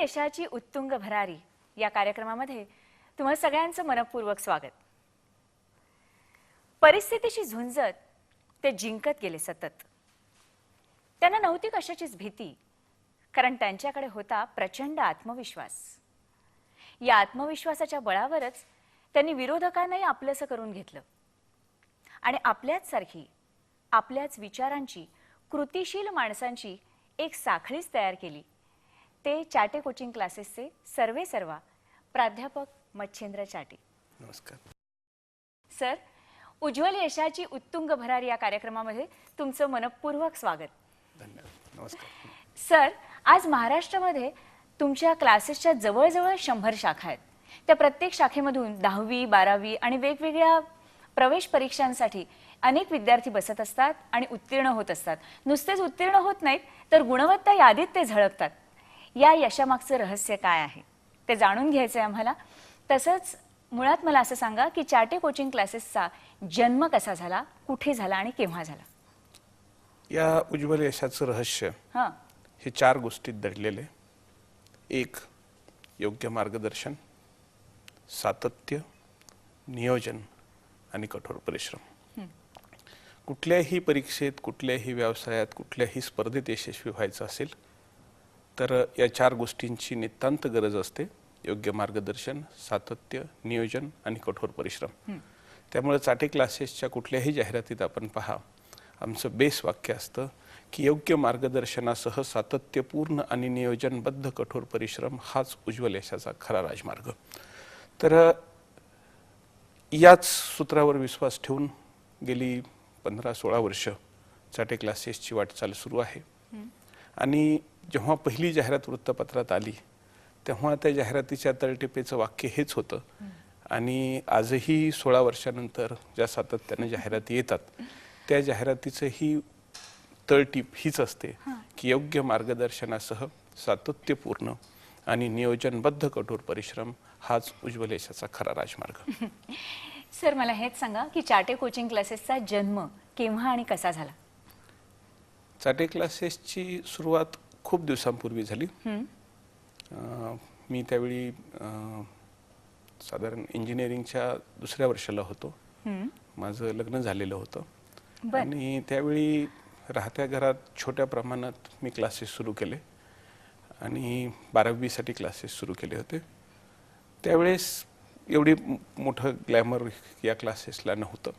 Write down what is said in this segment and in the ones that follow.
यशाची उत्तुंग भरारी या कार्यक्रमामध्ये तुम्हा सगळ्यांचं मनपूर्वक स्वागत। परिस्थितीशी झुंजत ते जिंकत गेले सतत। त्यांना नव्हती कशाचीच भीती, कारण त्यांच्याकडे होता प्रचंड आत्मविश्वास। या आत्मविश्वासाच्या बळावरच त्यांनी विरोधकांनाही आपलंसं करून घेतलं आणि आपल्याच सारखी आपल्याच विचारांची कृतिशील माणसांची एक साखळीच तयार केली। ते चाटे कोचिंग क्लासेसचे सर्वेसर्वा प्राध्यापक मच्छिंद्र चाटे। नमस्कार सर, उज्ज्वल यशाची उत्तुंग भरारी या कार्यक्रमामध्ये तुमचं मनपूर्वक स्वागत। धन्यवाद। नमस्कार सर, आज महाराष्ट्रामध्ये तुमच्या क्लासेसच्या जवळजवळ 100 शाखा आहेत। त्या प्रत्येक शाखेमधून 10वी 12वी आणि वेगवेगळ्या प्रवेश परीक्षांसाठी अनेक विद्यार्थी बसत असतात आणि उत्तीर्ण होत असतात। नुसतेच उत्तीर्ण होत नाहीत तर गुणवत्ता यादीत ते झळकतात। या यशामागचं रहस्य काय आहे ते जाणून घ्यायचंय आम्हाला। तसंच मुळात मला असं सांगा की चाटे कोचिंग क्लासेसचा जन्म कसा झाला, कुठे झाला आणि केव्हा झाला? या उज्ज्वल यशाचं रहस्य हे 4 गोष्टीत दडलेले। 1 योग्य मार्गदर्शन, सातत्य, नियोजन आणि कठोर परिश्रम। कुठल्याही परीक्षेत, कुठल्याही व्यवसायात, कुठल्याही स्पर्धेत यशस्वी व्हायचं असेल तर या 4 गोष्टींची नितांत गरज असते। योग्य मार्गदर्शन, सातत्य, नियोजन आणि कठोर परिश्रम। त्यामुळे चाटे क्लासेसच्या कुठल्याही जाहिरातीत आपण पहा, आमचं बेस वाक्य असतं की योग्य मार्गदर्शनासह सातत्यपूर्ण आणि नियोजनबद्ध कठोर परिश्रम हाच उज्ज्वल यशाचा खरा राजमार्ग। तर याच सूत्रावर विश्वास ठेवून गेली 15-16 वर्ष चाटे क्लासेसची वाटचाल सुरू आहे। आणि जेव्हा पहिली जाहिरात वृत्तपत्रात आली तेव्हा त्या जाहिरातीच्या तळटिपेचं वाक्य हेच होतं। आणि आजही 16 वर्षानंतर ज्या सातत्याने जाहिराती येतात त्या जाहिरातीचं ही तळटीप हीच असते की योग्य मार्गदर्शनासह सातत्यपूर्ण आणि नियोजनबद्ध कठोर परिश्रम हाच उज्ज्वल यशाचा खरा राजमार्ग। सर, मला हेच सांगा की चाटे कोचिंग क्लासेसचा जन्म केव्हा आणि कसा झाला? चाटे क्लासेसची सुरुवात खूप दिवसांपूर्वी झाली। मी त्यावेळी साधारण इंजिनिअरिंगच्या 2ऱ्या वर्षाला होतो। माझं लग्न झालेलं होतं आणि त्यावेळी राहत्या घरात छोट्या प्रमाणात मी क्लासेस सुरू केले आणि 12वी साठी क्लासेस सुरू केले होते। त्यावेळेस एवढी मोठं ग्लॅमर या क्लासेसला नव्हतं,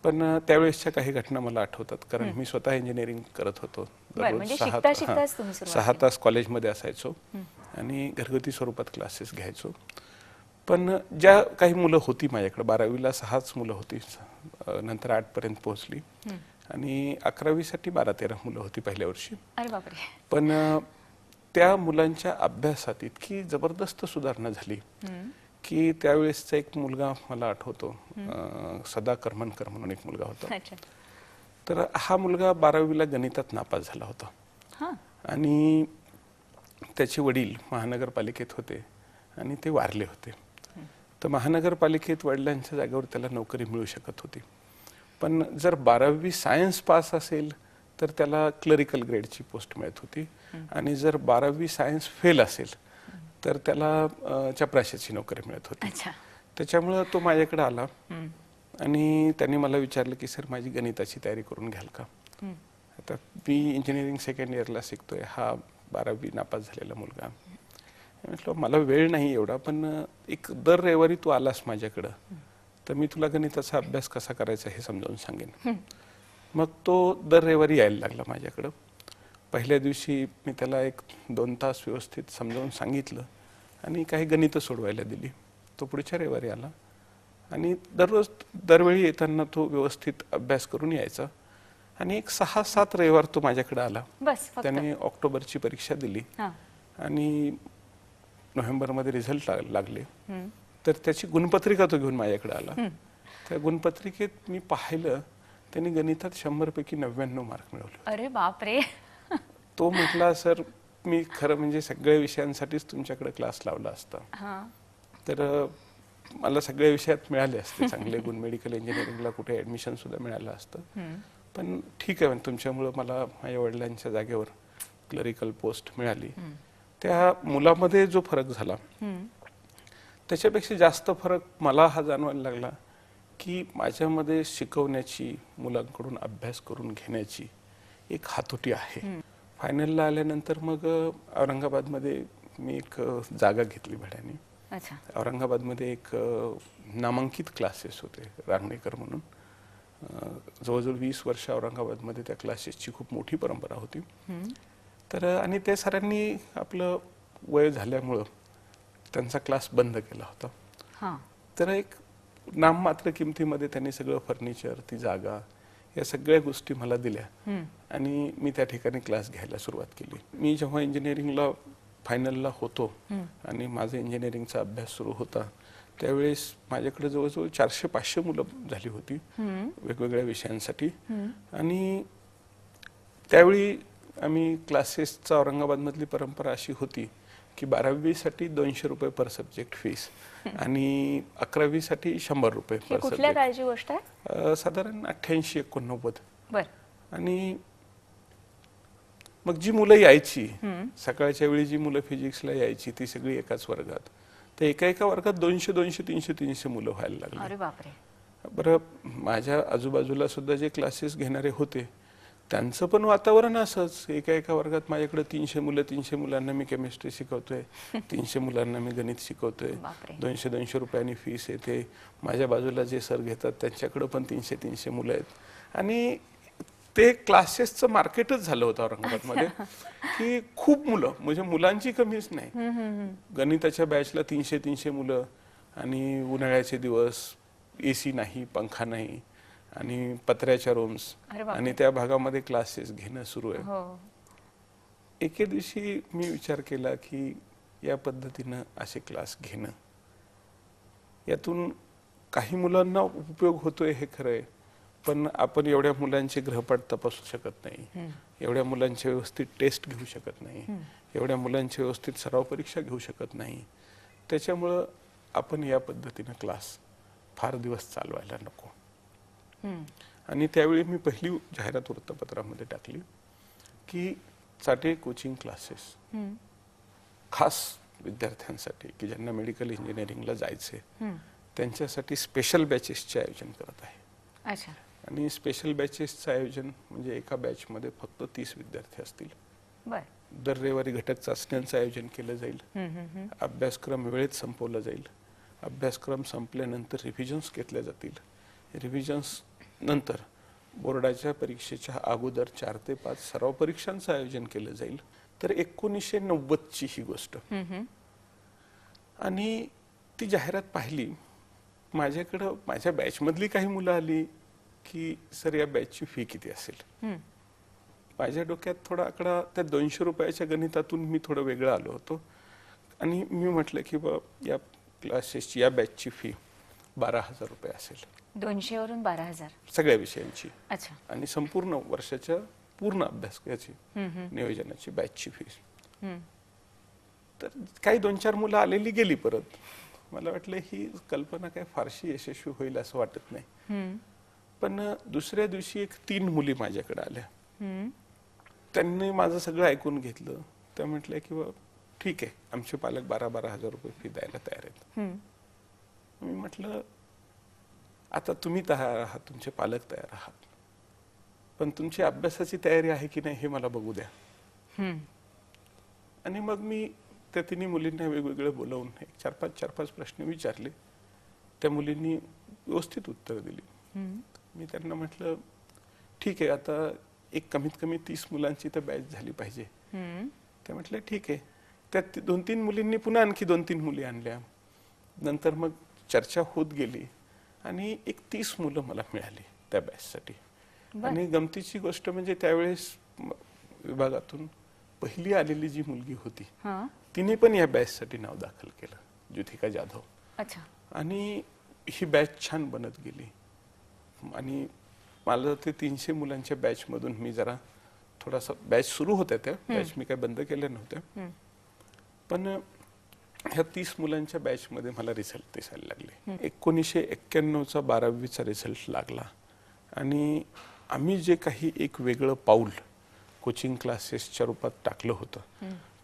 पण त्यावेळेसच्या काही घटना मला आठवतात, कारण मी स्वतः इंजिनिअरिंग करत होतो। दररोज 6 तास कॉलेजमध्ये असायचो आणि घरगुती स्वरूपात क्लासेस घ्यायचो। पण ज्या काही मुलं होती माझ्याकडे, 12वीला 6च मुलं होती, नंतर 8 पर्यंत पोहोचली आणि 11वी साठी 12-13 मुलं होती पहिल्या वर्षी। अरे बापरे। पण त्या मुलांच्या अभ्यासात इतकी जबरदस्त सुधारणा झाली की त्यावेळेसचा एक मुलगा मला आठवतो, सदा करमनकर म्हणून एक मुलगा होता। तर हा मुलगा 12वीला गणितात नापास झाला होता आणि त्याचे वडील महानगरपालिकेत होते आणि ते वारले होते। तर महानगरपालिकेत वडिलांच्या जागेवर त्याला नोकरी मिळू शकत होती, पण जर 12वी सायन्स पास असेल तर त्याला क्लरिकल ग्रेडची पोस्ट मिळत होती आणि जर 12वी सायन्स फेल असेल तर त्याला चपराशाची नोकरी मिळत होती। त्याच्यामुळे तो माझ्याकडे आला आणि त्यांनी मला विचारलं की सर, माझी गणिताची तयारी करून घ्याल का? आता मी इंजिनिअरिंग 2nd इयरला शिकतोय, हा 12वी नापास झालेला मुलगा। म्हटलं मला वेळ नाही एवढा, पण एक दर रविवारी तू आलास माझ्याकडं तर मी तुला गणिताचा अभ्यास कसा करायचा हे समजावून सांगेन। मग तो दर रविवारी यायला लागला माझ्याकडं। पहिल्या दिवशी मी त्याला 1-2 तास व्यवस्थित समजावून सांगितलं आणि काही गणितं सोडवायला दिली। तो पुढच्या रविवारी आला आणि दरवेळी येताना तो व्यवस्थित अभ्यास करून यायचा आणि एक 6-7 रविवार तो माझ्याकडे आला। त्याने ऑक्टोबरची परीक्षा दिली आणि नोव्हेंबरमध्ये रिझल्ट लागले तर त्याची गुणपत्रिका तो घेऊन माझ्याकडे आला। त्या गुणपत्रिकेत मी पाहिलं त्यांनी गणितात 100 पैकी 99 मार्क मिळवले। अरे बापरे। तो म्हटला, सर मी खरं म्हणजे सगळ्या विषयांसाठीच तुमच्याकडे क्लास लावला असता तर मला सगळ्या विषयात मिळाले असते चांगले गुण, मेडिकल इंजिनिअरिंगला कुठे ऍडमिशन सुद्धा मिळालं असतं, पण ठीक आहे तुमच्यामुळे मला माझ्या वडिलांच्या जागेवर क्लरिकल पोस्ट मिळाली। त्या मुलामध्ये जो फरक झाला त्याच्यापेक्षा जास्त फरक मला हा जाणवायला लागला की माझ्यामध्ये शिकवण्याची, मुलांकडून अभ्यास करून घेण्याची एक हातोटी आहे. फायनलला आल्यानंतर मग औरंगाबादमध्ये मी एक जागा घेतली भाड्याने. अच्छा. औरंगाबादमध्ये एक नामांकित क्लासेस होते रांगणेकर म्हणून. जवळजवळ 20 वर्ष औरंगाबादमध्ये त्या क्लासेसची खूप मोठी परंपरा होती. तर आणि त्या सरांनी आपलं वय झाल्यामुळं त्यांचा क्लास बंद केला होता. तर एक नाममात्र किमतीमध्ये त्यांनी सगळं फर्निचर, ती जागा, या सगळ्या गोष्टी मला दिल्या आणि मी त्या ठिकाणी क्लास घ्यायला सुरुवात केली. मी जेव्हा इंजिनिअरिंगला फायनलला होतो आणि माझा इंजिनिअरिंगचा अभ्यास सुरू होता त्यावेळेस माझ्याकडे जवळजवळ 400-500 मुलं झाली होती वेगवेगळ्या विषयांसाठी. आणि त्यावेळी आम्ही क्लासेसचा औरंगाबादमधली परंपरा अशी होती की 12वी साठी 200 रुपये पर सब्जेक्ट फीस आणि 11वी साठी 100 रुपये पर कुठल्या सब्जेक्ट. काळची गोष्ट आहे? साधारण 88-89. बर. आणि मग जी मुलं यायची सकाळच्या वेळी, जी मुलं फिजिक्सला यायची ती सगळी एकाच वर्गात. तर एका वर्गात 200-200, 300-300 मुलं व्हायला लागली. अरे बापरे. बरं, माझ्या आजूबाजूला सुद्धा जे क्लासेस घेणारे होते त्यांचं पण वातावरण असंच. एका वर्गात माझ्याकडे 300 मुलं, 300 मुलांना मी केमिस्ट्री शिकवतोय, 300 मुलांना मी गणित शिकवतोय, 200-200 रुपयांनी फीस येते. माझ्या बाजूला जे सर घेतात त्यांच्याकडे पण 300-300 मुलं आहेत. आणि ते क्लासेसचं मार्केटच झालं होतं औरंगाबादमध्ये की खूप मुलं, म्हणजे मुलांची कमीच नाही. गणिताच्या बॅचला 300-300 मुलं आणि उन्हाळ्याचे दिवस, AC नाही, पंखा नाही आणि पत्र्याच्या रूम्स आणि त्या भागामध्ये क्लासेस घेणं सुरू आहे. एके दिवशी मी विचार केला की या पद्धतीनं असे क्लास घेणं, यातून काही मुलांना उपयोग होतोय हे खरं आहे, पण आपण एवढ्या मुलांचे गृहपाठ तपासू शकत नाही, एवढ्या मुलांची व्यवस्थित टेस्ट घेऊ शकत नाही, एवढ्या मुलांची व्यवस्थित सराव परीक्षा घेऊ शकत नाही. त्याच्यामुळं आपण या पद्धतीनं क्लास फार दिवस चालवायला नको. आणि त्यावेळी मी पहिली जाहिरात वृत्तपत्रामध्ये टाकली की चाटे कोचिंग क्लासेस खास विद्यार्थ्यांसाठी की ज्यांना मेडिकल इंजिनिअरिंगला जायचे त्यांच्यासाठी स्पेशल बॅचेसचे आयोजन करत आहे. अच्छा. आणि स्पेशल बॅचेसचं आयोजन म्हणजे एका बॅचमध्ये फक्त 30 विद्यार्थी असतील. दर रविवारी घटक चाचण्यांचं आयोजन केलं जाईल. अभ्यासक्रम वेळेत संपवला जाईल. अभ्यासक्रम संपल्यानंतर रिव्हिजन्स घेतल्या जातील. रिव्हिजन्स नंतर बोर्डाच्या परीक्षेच्या अगोदर 4 ते 5 सराव परीक्षांचं आयोजन केलं जाईल. तर 1990ची ही गोष्ट. आणि ती जाहिरात पाहिली, माझ्याकडं माझ्या बॅचमधली काही मुलं आली की सर या बॅचची फी किती असेल. माझ्या डोक्यात थोडा आकडा त्या 200 रुपयाच्या गणितातून मी थोडं वेगळं आलो होतो आणि मी म्हटलं की बा या क्लासेसची, या बॅचची फी 12,000 रुपये असेल. 200 वरून 12,000 सगळ्या विषयांची. अच्छा. आणि संपूर्ण वर्षाच्या पूर्ण अभ्यासक्रमाची नियोजनाची बॅचची फीस. तर काही 2-4 मुलं आलेली गेली परत. मला वाटलं ही कल्पना काय फारशी यशस्वी होईल असं वाटत नाही. पण दुसऱ्या दिवशी 3 मुली माझ्याकडे आल्या. त्यांनी माझं सगळं ऐकून घेतलं. त्या म्हटल्या की ठीक आहे, आमचे पालक 12,000 रुपये फी द्यायला तयार आहेत. मी म्हटलं आता तुम्ही तयार आहात, तुमचे पालक तयार आहात, पण तुमची अभ्यासाची तयारी आहे की नाही हे मला बघू द्या. आणि मग मी त्या 3 मुलींना वेगवेगळे बोलवून 4-5 प्रश्न विचारले. त्या मुलींनी व्यवस्थित उत्तर दिली. मी त्यांना म्हटलं ठीक आहे, आता एक कमीत कमी 30 मुलांची तर बॅच झाली पाहिजे. त्या म्हटलं ठीक आहे. त्या 2-3 मुलींनी पुन्हा आणखी 2-3 मुली आणल्या. नंतर मग चर्चा होत गेली आणि एक 30 मुलं मला मिळाली त्या बॅचसाठी. आणि गमतीची गोष्ट म्हणजे त्यावेळेस विभागातून पहिली आलेली जी मुलगी होती तिने पण या बॅचसाठी नाव दाखल केलं, ज्योतिका जाधव. अच्छा. आणि ही बॅच छान बनत गेली. आणि मला ते 300 मुलांच्या बॅच मधून मी जरा थोडासा, बॅच सुरू होत्या त्या बॅच मी काय बंद केल्या नव्हत्या, पण ह्या 30 मुलांच्या बॅच मध्ये मला रिझल्ट दिसायला लागले. 1991चा 12वीचा रिझल्ट लागला. आणि आम्ही जे काही एक वेगळं पाऊल कोचिंग क्लासेसच्या रूपात टाकलं होतं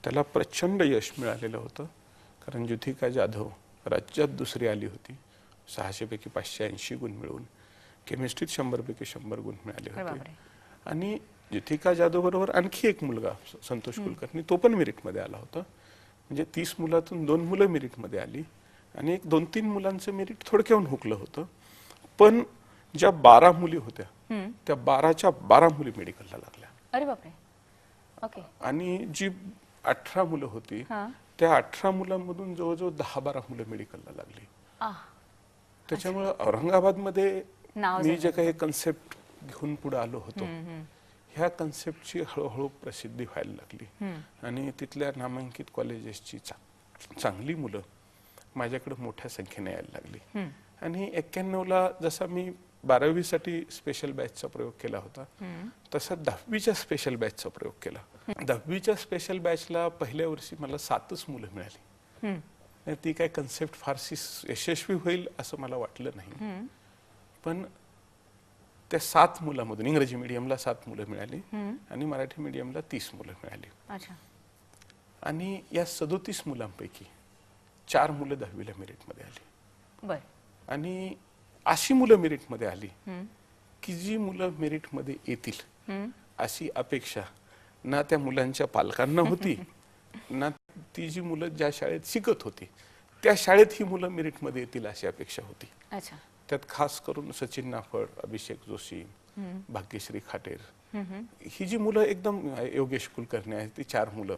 त्याला प्रचंड यश मिळालेलं होतं. कारण ज्योतिका जाधव राज्यात दुसरी आली होती, 600 पैकी 580 गुण मिळवून. केमिस्ट्रीत 100 पैकी 100 गुण मिळाले होते. आणि ज्योतिका जाधव बरोबर आणखी एक मुलगा संतोष कुलकर्णी, तो पण मेरिटमध्ये आला होता. म्हणजे 30 मुलातून 2 मुलं मेरिटमध्ये आली आणि एक 2-3 मुलांचं मेरिट थोडक्याहून हुकलं होतं. पण ज्या 12 मुली होत्या त्या 12च्या 12 मुली मेडिकलला लागल्या. अरे बापरे. ओके. आणि जी 18 मुलं होती त्या 18 मुलांमधून जवळजवळ 10-12 मुलं मेडिकलला लागली. त्याच्यामुळे औरंगाबादमध्ये मी जे काही कन्सेप्ट घेऊन पुढे आलो होतो, ह्या कन्सेप्टची हळूहळू प्रसिद्धी व्हायला लागली आणि तिथल्या नामांकित कॉलेजेसची चांगली मुलं माझ्याकडे मोठ्या संख्येने यायला लागली. आणि 91ला जसा मी 12वीसाठी स्पेशल बॅचचा प्रयोग केला होता, तसा 10वीच्या स्पेशल बॅचचा प्रयोग केला. 10वीच्या स्पेशल बॅचला पहिल्या वर्षी मला 7च मुलं मिळाली. ती काय कन्सेप्ट फारशी यशस्वी होईल असं मला वाटलं नाही. पण त्या 7 मुलांमधून इंग्रजी मीडियमला 7 मुलं मिळाली आणि मराठी मीडियमला 30 मुलं मिळाली. आणि या 37 मुलांपैकी 4 मुलं 10वीला मेरिटमध्ये आली. आणि अशी मुलं मेरिटमध्ये आली की जी मुलं मेरिटमध्ये येतील अशी अपेक्षा ना त्या मुलांच्या पालकांना होती ना ती जी मुलं ज्या शाळेत शिकत होती त्या शाळेत ही मुलं मेरिटमध्ये येतील अशी अपेक्षा होती. त्यात खास करून सचिन नाफड, अभिषेक जोशी, भाग्यश्री खाटेर ही जी मुलं एकदम, योगेश कुलकर्णी आहेत, ती 4 मुलं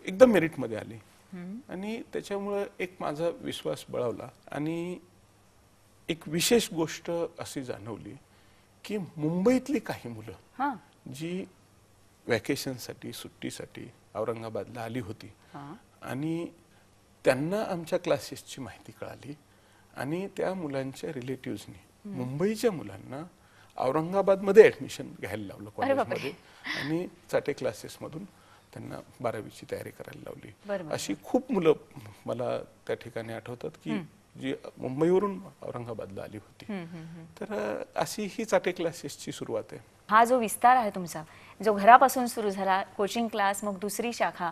एकदम मेरिटमध्ये आली. आणि त्याच्यामुळे एक माझा विश्वास बळावला. आणि एक विशेष गोष्ट अशी जाणवली की मुंबईतली काही मुलं जी वॅकेशनसाठी, सुट्टीसाठी औरंगाबादला आली होती आणि त्यांना आमच्या क्लासेसची माहिती कळाली आणि त्या मुलांच्या रिलेटिव्हजनी मुंबईच्या मुलांना औरंगाबादमध्ये ऍडमिशन घ्यायला लावलं कॉलेजमध्ये आणि चाटे क्लासेसमधून त्यांना 12वीची तयारी करायला लावली. अशी खूप मुलं मला त्या ठिकाणी आठवतात की जी मुंबईवरून औरंगाबादला आली होती. तर अशी ही चाटे क्लासेसची सुरुवात आहे. हा जो विस्तार आहे तुमचा, जो घरापासून सुरू झाला, कोचिंग क्लास, मग दुसरी शाखा,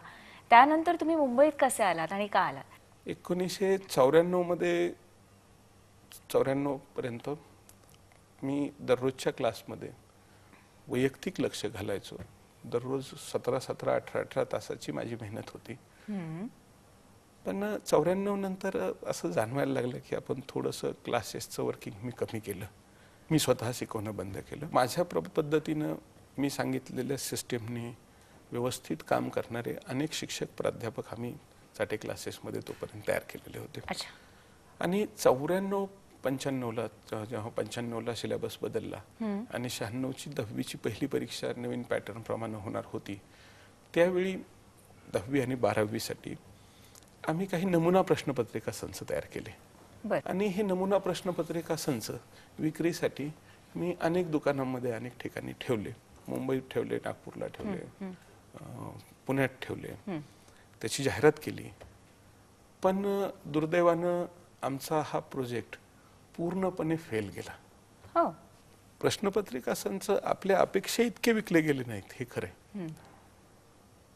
त्यानंतर तुम्ही मुंबईत कसे आलात आणि का आलात? 1994 मध्ये 94 पर्यंत मी दररोजच्या क्लासमध्ये वैयक्तिक लक्ष घालायचो. दररोज 17-18 तासाची माझी मेहनत होती. पण 94 नंतर असं जाणवायला लागलं की आपण थोडंसं क्लासेसचं वर्किंग मी कमी केलं. मी स्वतः शिकवणं बंद केलं. माझ्या पद्धतीनं मी सांगितलेल्या सिस्टीमने व्यवस्थित काम करणारे अनेक शिक्षक, प्राध्यापक आम्ही चाटे क्लासेसमध्ये तोपर्यंत तयार केलेले होते. आणि 94-95ला जेव्हा 95ला सिलेबस बदलला आणि 96ची 10वीची पहिली परीक्षा नवीन पॅटर्न प्रमाणे होणार होती, त्यावेळी 10वी आणि 12वीसाठी आम्ही काही नमुना प्रश्नपत्रिका संच तयार केले. आणि हे नमुना प्रश्नपत्रिका संच विक्रीसाठी मी अनेक दुकानांमध्ये अनेक ठिकाणी ठेवले. मुंबईत ठेवले, नागपूरला ठेवले, पुण्यात ठेवले. त्याची जाहिरात केली. पण दुर्दैवानं आमचा हा प्रोजेक्ट पूर्णपणे फेल गेला. प्रश्नपत्रिका संच आपल्या अपेक्षा इतके विकले गेले नाहीत, हे खरं.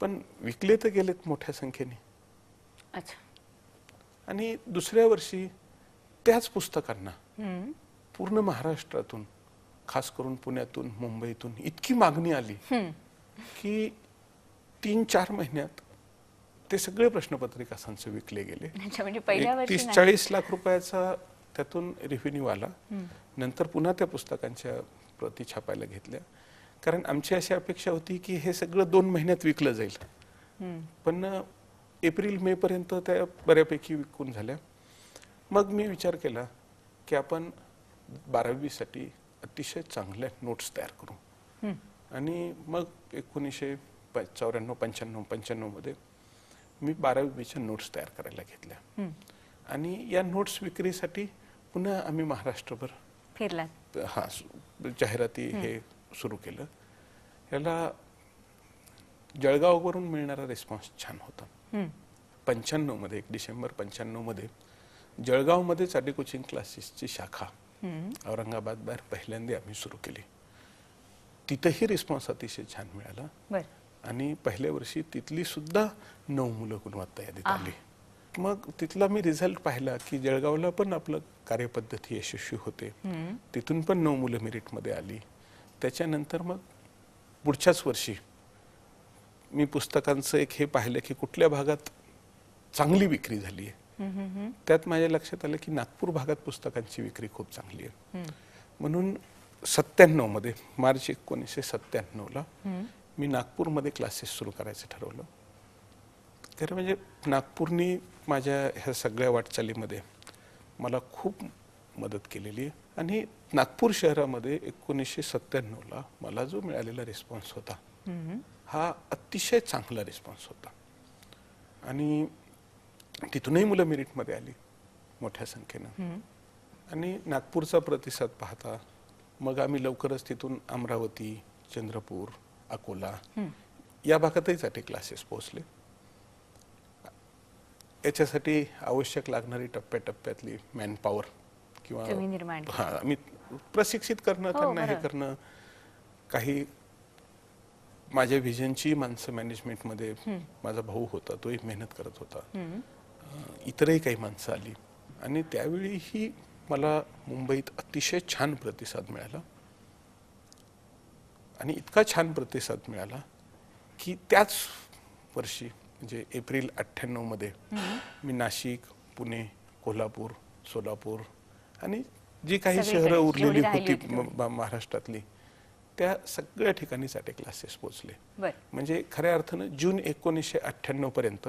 पण विकले तर गेलेत मोठ्या संख्येने. आणि दुसऱ्या वर्षी त्याच पुस्तकांना पूर्ण महाराष्ट्रातून, खास करून पुण्यातून, मुंबईतून इतकी मागणी आली की 3-4 महिन्यात ते सगळे प्रश्नपत्रिका संच विकले गेले. 30-40 लाख रुपयाचा त्यातून रेव्हेन्यू आला. नंतर पुन्हा त्या पुस्तकांच्या प्रती छापायला घेतल्या, कारण आमची अशी अपेक्षा होती की हे सगळं 2 महिन्यात विकलं जाईल. पण एप्रिल-मे पर्यंत त्या बऱ्यापैकी विकून झाल्या. मग मी विचार केला की आपण 12वीसाठी अतिशय चांगल्या नोट्स तयार करू. आणि मग 1994-95 मध्ये मी 12वीच्या नोट्स तयार करायला घेतल्या. आणि या नोट्स विक्रीसाठी पुन्हा आम्ही महाराष्ट्रभर फिरलात. जाहिराती हे सुरू केलं. याला जळगाववरून मिळणारा रिस्पॉन्स छान होता. 95 मध्ये 1 डिसेंबर 95 मध्ये जळगावमध्ये चाटे कोचिंग क्लासेसची शाखा औरंगाबाद बाहेर पहिल्यांदा आम्ही सुरू केली. तिथंही रिस्पॉन्स अतिशय छान मिळाला. आणि पहिल्या वर्षी तिथली सुद्धा 9 मुलं गुणवत्ता यादीत आली. मग तिथला मी रिझल्ट पाहिला की जळगावला पण आपलं कार्यपद्धती यशस्वी होते, तिथून पण 9 मुलं मेरिटमध्ये आली. त्याच्यानंतर मग पुढच्याच वर्षी मी पुस्तकांचं एक हे पाहिलं की कुठल्या भागात चांगली विक्री झाली आहे. त्यात माझ्या लक्षात आलं की नागपूर भागात पुस्तकांची विक्री खूप चांगली आहे. म्हणून 97 मध्ये मार्च 1997ला मी नागपूरमध्ये क्लासेस सुरू करायचं ठरवलं. खरं म्हणजे नागपूरनी माझ्या ह्या सगळ्या वाटचालीमध्ये मला खूप मदत केलेली आहे. आणि नागपूर शहरामध्ये 1997ला मला जो मिळालेला रिस्पॉन्स होता हा अतिशय चांगला रिस्पॉन्स होता. आणि तिथूनही मुलं मेरिटमध्ये आली मोठ्या संख्येनं. आणि नागपूरचा प्रतिसाद पाहता मग आम्ही लवकरच तिथून अमरावती, चंद्रपूर, अकोला या भागातही साठी क्लासेस पोहोचले. याच्यासाठी आवश्यक लागणारी टप्प्याटप्प्यातली मॅनपॉवर किंवा आम्ही प्रशिक्षित करणं, त्यांना हे करणं, काही माझ्या व्हिजनची माणसं मॅनेजमेंटमध्ये माझा भाऊ होता, तोही मेहनत करत होता, इतरही काही माणसं आली. आणि त्यावेळीही मला मुंबईत अतिशय छान प्रतिसाद मिळाला. आणि इतका छान प्रतिसाद मिळाला की त्याच वर्षी म्हणजे एप्रिल 98 मध्ये मी नाशिक, पुणे, कोल्हापूर, सोलापूर आणि जी काही शहरं उरलेली होती महाराष्ट्रातली त्या सगळ्या ठिकाणी चाटे क्लासेस पोहोचले. म्हणजे खऱ्या अर्थानं जून 1998 पर्यंत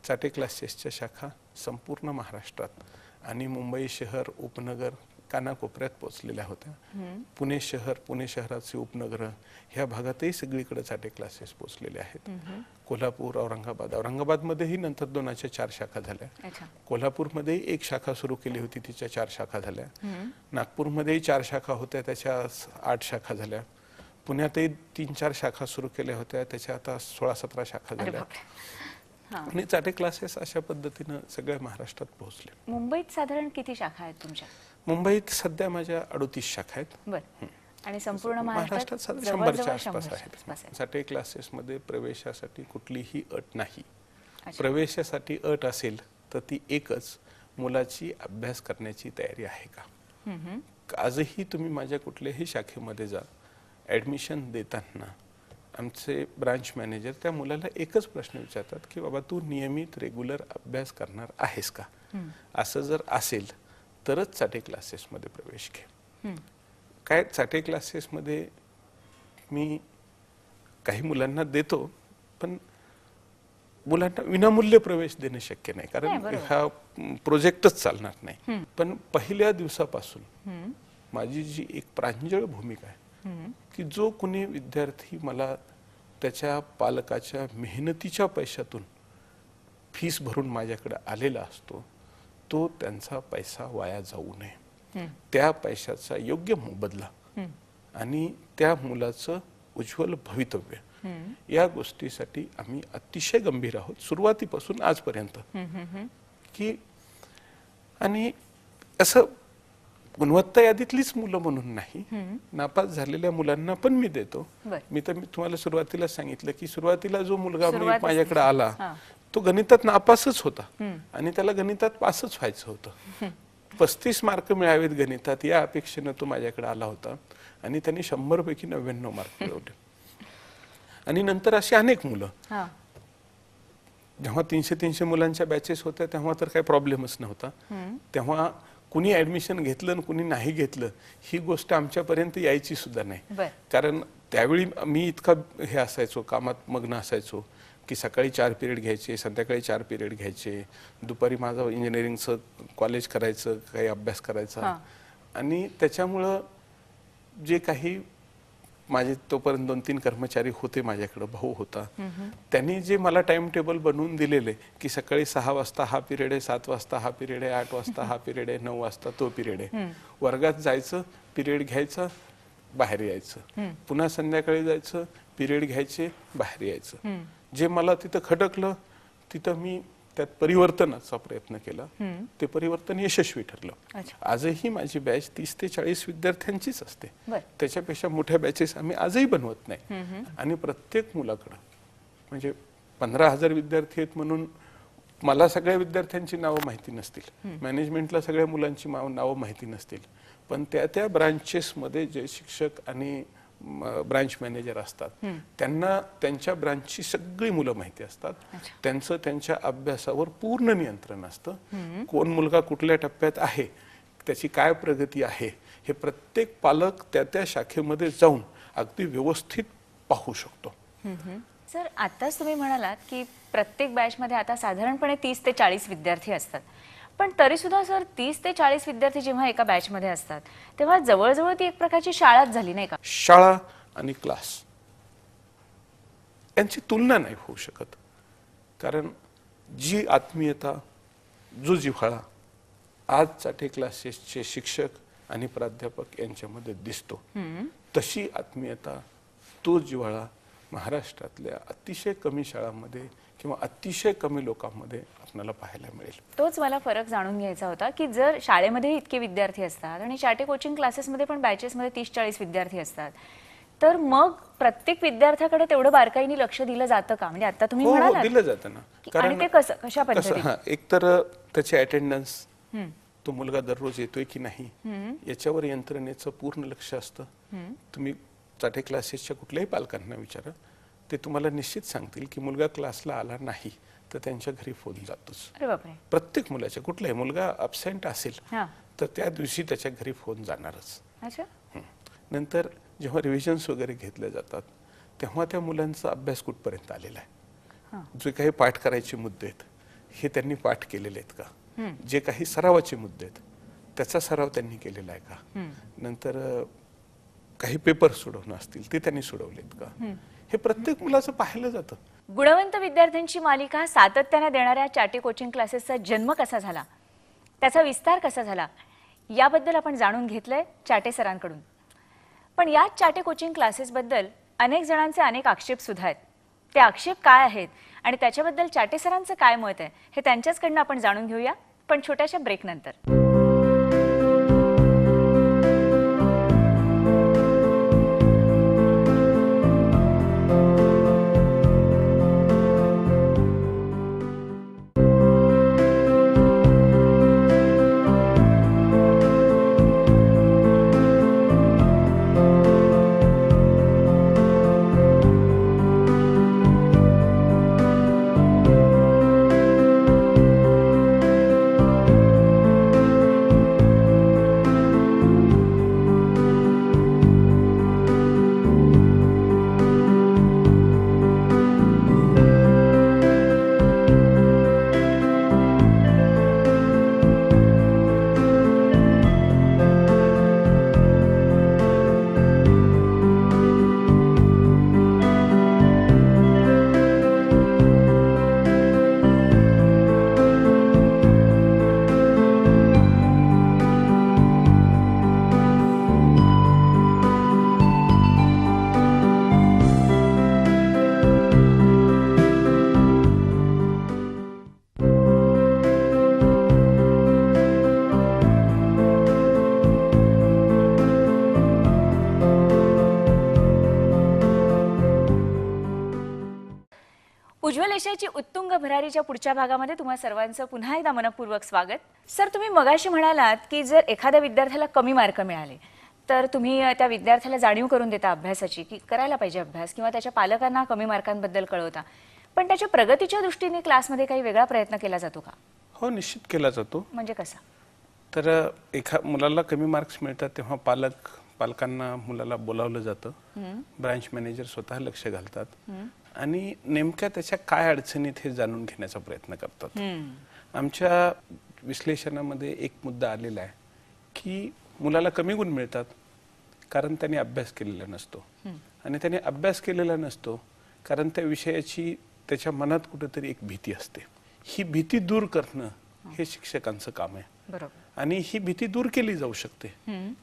चाटे क्लासेसच्या शाखा संपूर्ण महाराष्ट्रात आणि मुंबई शहर, उपनगर, कानाकोपऱ्यात पोहोचलेल्या होत्या. पुणे शहर, पुणे शहराचे उपनगर ह्या भागातही सगळीकडे चाटे क्लासेस पोहोचलेले आहेत. कोल्हापूर, औरंगाबादमध्येही नंतर 2च्या 4 शाखा झाल्या. कोल्हापूरमध्येही 1 शाखा सुरू केली होती, तिच्या 4 शाखा झाल्या. नागपूरमध्येही 4 शाखा होत्या, त्याच्या 8 शाखा झाल्या. पुण्यातही 3-4 शाखा सुरू केल्या होत्या, त्याच्या आता 16-17 शाखा झाल्या. आणि चाटे क्लासेस अशा पद्धतीनं सगळ्या महाराष्ट्रात पोहोचले. मुंबईत साधारण किती शाखा आहेत तुमच्या? मुंबईत सध्या माझ्या 38 शाखा आहेत. आणि संपूर्ण महाराष्ट्रात 100च्या आसपास आहेत. चाटे क्लासेसमध्ये प्रवेशासाठी कुठलीही अट नाही. प्रवेशासाठी अट असेल तर ती एकच, मुलाची अभ्यास करण्याची तयारी आहे का. आजही तुम्ही माझ्या कुठल्याही शाखेमध्ये जा, ऍडमिशन देताना आमचे ब्रांच मॅनेजर त्या मुलाला एकच प्रश्न विचारतात की बाबा तू नियमित रेग्युलर अभ्यास करणार आहेस का. असं जर असेल तरच चाटे क्लासेसमध्ये प्रवेश घे. काय चाटे क्लासेसमध्ये मी काही मुलांना देतो, पण मुलांना विनामूल्य प्रवेश देणं शक्य नाही, कारण हा प्रोजेक्टच चालणार नाही. पण पहिल्या दिवसापासून माझी जी एक प्रांजळ भूमिका आहे की जो कुणी विद्यार्थी मला त्याच्या पालकाच्या मेहनतीच्या पैशातून फीस भरून माझ्याकडे आलेला असतो, तो त्यांचा पैसा वाया जाऊ नये, त्या पैशाचा योग्य मोबदला आणि त्या मुलाचं उज्ज्वल भवितव्य या गोष्टीसाठी आम्ही अतिशय गंभीर आहोत सुरुवातीपासून आजपर्यंत. की आणि असं गुणवत्ता यादीतलीच मुलं म्हणून नाही, नापास झालेल्या मुलांना पण मी देतो. मी तुम्हाला सुरुवातीला सांगितलं की सुरुवातीला जो मुलगा माझ्याकडे आला तो गणितात नापासच होता आणि त्याला गणितात पासच व्हायचं होतं. 35 मार्क मिळावेत गणितात या अपेक्षेनं तो माझ्याकडे आला होता आणि त्यांनी 100 पैकी 99 मार्क मिळवले. आणि नंतर अशी अनेक मुलं, जेव्हा 300 मुलांच्या बॅचेस होत्या तेव्हा तर काही प्रॉब्लेमच नव्हता. तेव्हा कुणी ऍडमिशन घेतलं आणि कुणी नाही घेतलं ही गोष्ट आमच्यापर्यंत यायची सुद्धा नाही. कारण त्यावेळी मी इतका हे असायचो, कामात मग्न असायचो की सकाळी 4 पिरियड घ्यायचे, संध्याकाळी 4 पिरियड घ्यायचे, दुपारी माझं इंजिनिअरिंगचं कॉलेज करायचं, काही अभ्यास करायचा. आणि त्याच्यामुळं जे काही माझे तोपर्यंत 2-3 कर्मचारी होते, माझ्याकडे भाऊ होता, त्यांनी जे मला टाइम टेबल बनवून दिलेले की सकाळी 6 वाजता हा पिरियड आहे, 7 वाजता हा पिरियड आहे, 8 वाजता हा पिरियड आहे, 9 वाजता तो पिरियड आहे, वर्गात जायचं, पिरियड घ्यायचं, बाहेर यायचं, पुन्हा संध्याकाळी जायचं, पिरियड घ्यायचे, बाहेर यायचं. जे मला तिथं खटकलं तिथं मी त्यात परिवर्तनाचा प्रयत्न केला, ते परिवर्तन यशस्वी ठरलं. आजही माझी बॅच 30 ते 40 विद्यार्थ्यांचीच असते, त्याच्यापेक्षा मोठ्या बॅचेस आम्ही आजही बनवत नाही. आणि प्रत्येक मुलाकडं म्हणजे 15,000 विद्यार्थी आहेत म्हणून मला सगळ्या विद्यार्थ्यांची नावं माहिती नसतील, मॅनेजमेंटला सगळ्या मुलांची नावं माहिती नसतील, पण त्या त्या ब्रांचेसमध्ये जे शिक्षक आणि ब्रांच मॅनेजर असतात त्यांना त्यांच्या ब्रांचची सगळी मुलं माहिती असतात. त्यांचं त्यांच्या अभ्यासावर पूर्ण नियंत्रण असतं. कोण मुलगा कुठल्या टप्प्यात आहे, त्याची काय प्रगती आहे, हे प्रत्येक पालक त्या त्या शाखेमध्ये जाऊन अगदी व्यवस्थित पाहू शकतो. सर, आताच तुम्ही म्हणालात की प्रत्येक बॅचमध्ये आता साधारणपणे 30 ते 40 विद्यार्थी असतात, पण तरी सुद्धा सर 30 ते 40 विद्यार्थी जेव्हा एका बॅचमध्ये असतात तेव्हा जवळजवळ ती एक प्रकारची शाळाच झाली, नाही का? शाळा आणि क्लास यांची तुलना नाही होऊ शकत. कारण जी आत्मीयता, जो जिव्हाळा आज चाटे क्लासेसचे शिक्षक आणि प्राध्यापक यांच्यामध्ये दिसतो, तशी आत्मीयता, तो जिव्हाळा महाराष्ट्रातल्या अतिशय कमी शाळांमध्ये किंवा अतिशय कमी लोकांमध्ये आपल्याला पाहायला मिळेल. तोच मला फरक जाणून घ्यायचा होता की जर शाळेमध्ये इतके विद्यार्थी असतात आणि चाटे कोचिंग क्लासेसमध्ये पण बॅचेसमध्ये 30-40 विद्यार्थी असतात, तर मग प्रत्येक विद्यार्थ्याकडे तेवढं बारकाईने लक्ष दिलं जातं का? म्हणजे आता तुम्ही म्हणालात दिलं जातं ना. आणि ते कसं, कशा पद्धतीने? एक तर त्याची अटेंडन्स, तो मुलगा दररोज येतोय की नाही याच्यावर यंत्रणेचं पूर्ण लक्ष असतं. तुम्ही चाटे क्लासेसच्या कुठल्याही पालकांना विचारा, ते तुम्हाला निश्चित सांगतील की मुलगा क्लासला आला नाही तर त्यांच्या घरी फोन जातोच. अरे बापरे. प्रत्येक मुलाच्या, कुठलाही मुलगा अब्सेंट असेल तर त्या दिवशी त्याच्या घरी फोन जाणारच. अच्छा. नंतर जेव्हा रिव्हिजन्स वगैरे घेतले जातात तेव्हा त्या मुलांचा अभ्यास कुठपर्यंत आलेला आहे, जे काही पाठ करायचे मुद्दे आहेत हे त्यांनी पाठ केलेले आहेत का, जे काही सरावाचे मुद्दे आहेत त्याचा सराव त्यांनी केलेला आहे का, नंतर काही पेपर सोडवणं असतील ते त्यांनी सोडवलेत का, हे प्रत्येक मुलाचं पाहिलं जातं. गुणवंत विद्यार्थ्यांची मालिका सातत्याने देणाऱ्या चाटे कोचिंग क्लासेसचा जन्म कसा झाला, त्याचा विस्तार कसा झाला, याबद्दल आपण जाणून घेतलंय चाटे सरांकडून. पण याच चाटे कोचिंग क्लासेसबद्दल अनेक जणांचे अनेक आक्षेप सुद्धा आहेत. ते आक्षेप काय आहेत आणि त्याच्याबद्दल चाटे सरांचं काय मत आहे हे त्यांच्याचकडनं आपण जाणून घेऊया, पण छोट्याशा ब्रेक नंतर. उज्ज्वल एशियाची उत्तुंग भरारीच्या पुढच्या भागामध्ये तुम्हा सर्वांचं पुन्हा एकदा मनपूर्वक स्वागत. सर, तुम्ही मगाशी म्हणालात की जर एखाद्या विद्यार्थ्याला कमी मार्क मिळाले तर तुम्ही त्या विद्यार्थ्याला जाणीव करून देता अभ्यासाची, की करायला पाहिजे अभ्यास, किंवा त्याच्या पालकांना कमी मार्कांबद्दल कळवता. पण त्याच्या प्रगतीच्या दृष्टीने क्लासमध्ये काही वेगळा प्रयत्न केला जातो का? हो, निश्चित केला जातो. म्हणजे कसा? तर एका मुलाला कमी मार्क्स मिळतात तेव्हा पालकांना मुलाला बोलावलं जातं. ब्रांच मॅनेजर स्वतः लक्ष घालतात आणि नेमक्या त्याच्या काय अडचणीत हे जाणून घेण्याचा प्रयत्न करतात. आमच्या विश्लेषणामध्ये एक मुद्दा आलेला आहे की मुलाला कमी गुण मिळतात कारण त्याने अभ्यास केलेला नसतो, आणि त्याने अभ्यास केलेला नसतो कारण त्या विषयाची त्याच्या मनात कुठेतरी एक भीती असते. ही भीती दूर करणं हे शिक्षकांचं काम आहे. बरोबर. आणि ही भीती दूर केली जाऊ शकते.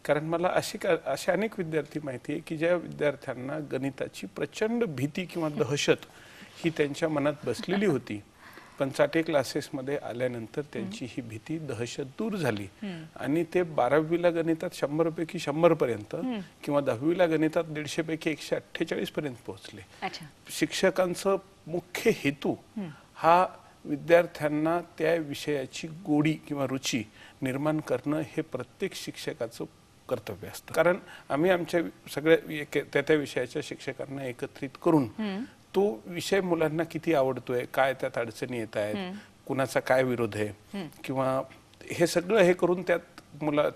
कारण मला असे अनेक विद्यार्थी माहिती आहे की ज्या विद्यार्थ्यांना गणिताची प्रचंड भीती किंवा दहशत ही त्यांच्या मनात बसलेली होती, पण चाटे क्लासेसमध्ये आल्यानंतर त्यांची ही भीती दहशत दूर झाली आणि ते 12वीला गणितात 100 पैकी 100 पर्यंत किंवा 10वीला गणितात 150 पैकी 148 पर्यंत पोहोचले. शिक्षकांचं मुख्य हेतू हा विद्यार्थ्यांना त्या विषयाची गोडी किंवा रुची निर्माण करणं हे प्रत्येक शिक्षकाचं कर्तव्य असतं. कारण आम्ही आमच्या सगळ्या त्या विषयाच्या शिक्षकांना एकत्रित करून तो विषय मुलांना किती आवडतोय, काय त्यात अडचणी येत आहेत, कुणाचा काय विरोध आहे किंवा हे सगळं हे करून त्यात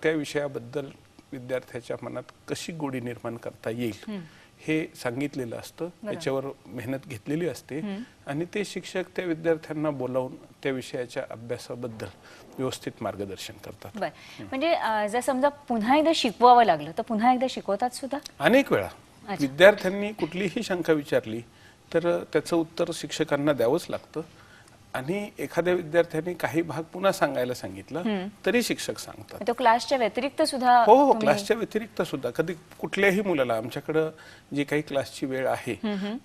त्या विषयाबद्दल विद्यार्थ्याच्या मनात कशी गोडी निर्माण करता येईल हे सांगितलेलं असतं. त्याच्यावर मेहनत घेतलेली असते आणि ते शिक्षक त्या विद्यार्थ्यांना बोलावून त्या विषयाच्या अभ्यासाबद्दल व्यवस्थित मार्गदर्शन करतात. म्हणजे जर समजा पुन्हा एकदा शिकवावं लागलं तर पुन्हा एकदा शिकवतात सुद्धा? अनेक वेळा विद्यार्थ्यांनी कुठलीही शंका विचारली तर त्याचं उत्तर शिक्षकांना द्यावंच लागतं आणि एखाद्या विद्यार्थ्यांनी काही भाग पुन्हा सांगायला सांगितलं तरी शिक्षक सांगतात. तो क्लासच्या व्यतिरिक्त सुद्धा? हो, क्लासच्या व्यतिरिक्त सुद्धा. कधी कुठल्याही मुलाला, आमच्याकडं जी काही क्लासची वेळ आहे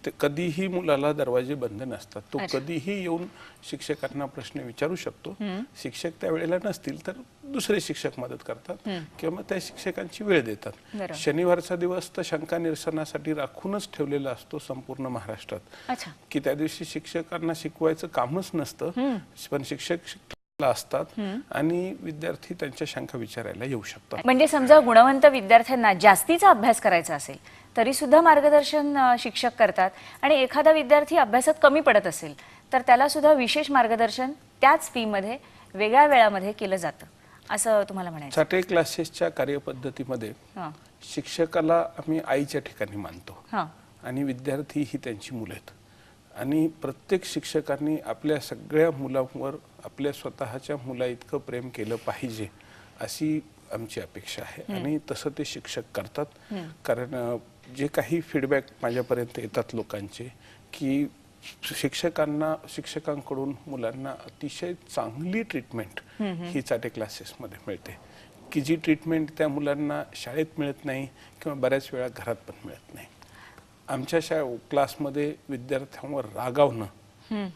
ते कधीही मुलाला दरवाजे बंद नसतात. तो कधीही येऊन शिक्षकांना प्रश्न विचारू शकतो. शिक्षक त्या वेळेला नसतील तर दुसरे शिक्षक मदत करतात किंवा मग त्या शिक्षकांची वेळ देतात. शनिवारचा दिवस तर शंका निरसनासाठी राखूनच ठेवलेला असतो संपूर्ण महाराष्ट्रात, की त्या दिवशी शिक्षकांना शिकवायचं कामच नसतं पण शिक्षक असतात आणि विद्यार्थी त्यांच्या शंका विचारायला येऊ शकतात. म्हणजे समजा गुणवंत विद्यार्थ्यांना जास्तीचा अभ्यास करायचा असेल तरी सुद्धा मार्गदर्शन शिक्षक करतात आणि एखादा विद्यार्थी अभ्यासात कमी पडत असेल तर त्याला सुद्धा विशेष मार्गदर्शन त्याच फी मध्ये वेगळ्या वेळामध्ये केलं जातं असं तुम्हाला म्हणायचं? चाटे क्लासेसच्या कार्यपद्धतीमध्ये शिक्षकाला आम्ही आईच्या ठिकाणी मानतो आणि विद्यार्थी ही त्यांची मुलं आहेत आणि प्रत्येक शिक्षकांनी आपल्या सगळ्या मुलांवर आपल्या स्वतःच्या मुला इतकं प्रेम केलं पाहिजे अशी आमची अपेक्षा आहे आणि तसं ते शिक्षक करतात. कारण जे काही फीडबॅक माझ्यापर्यंत येतात लोकांचे की शिक्षकांकडून मुलांना अतिशय चांगली ट्रीटमेंट ही चाटे क्लासेसमध्ये मिळते की जी ट्रीटमेंट त्या मुलांना शाळेत मिळत नाही किंवा बऱ्याच वेळा घरात पण मिळत नाही. आमच्या क्लासमध्ये विद्यार्थ्यांवर रागावणं,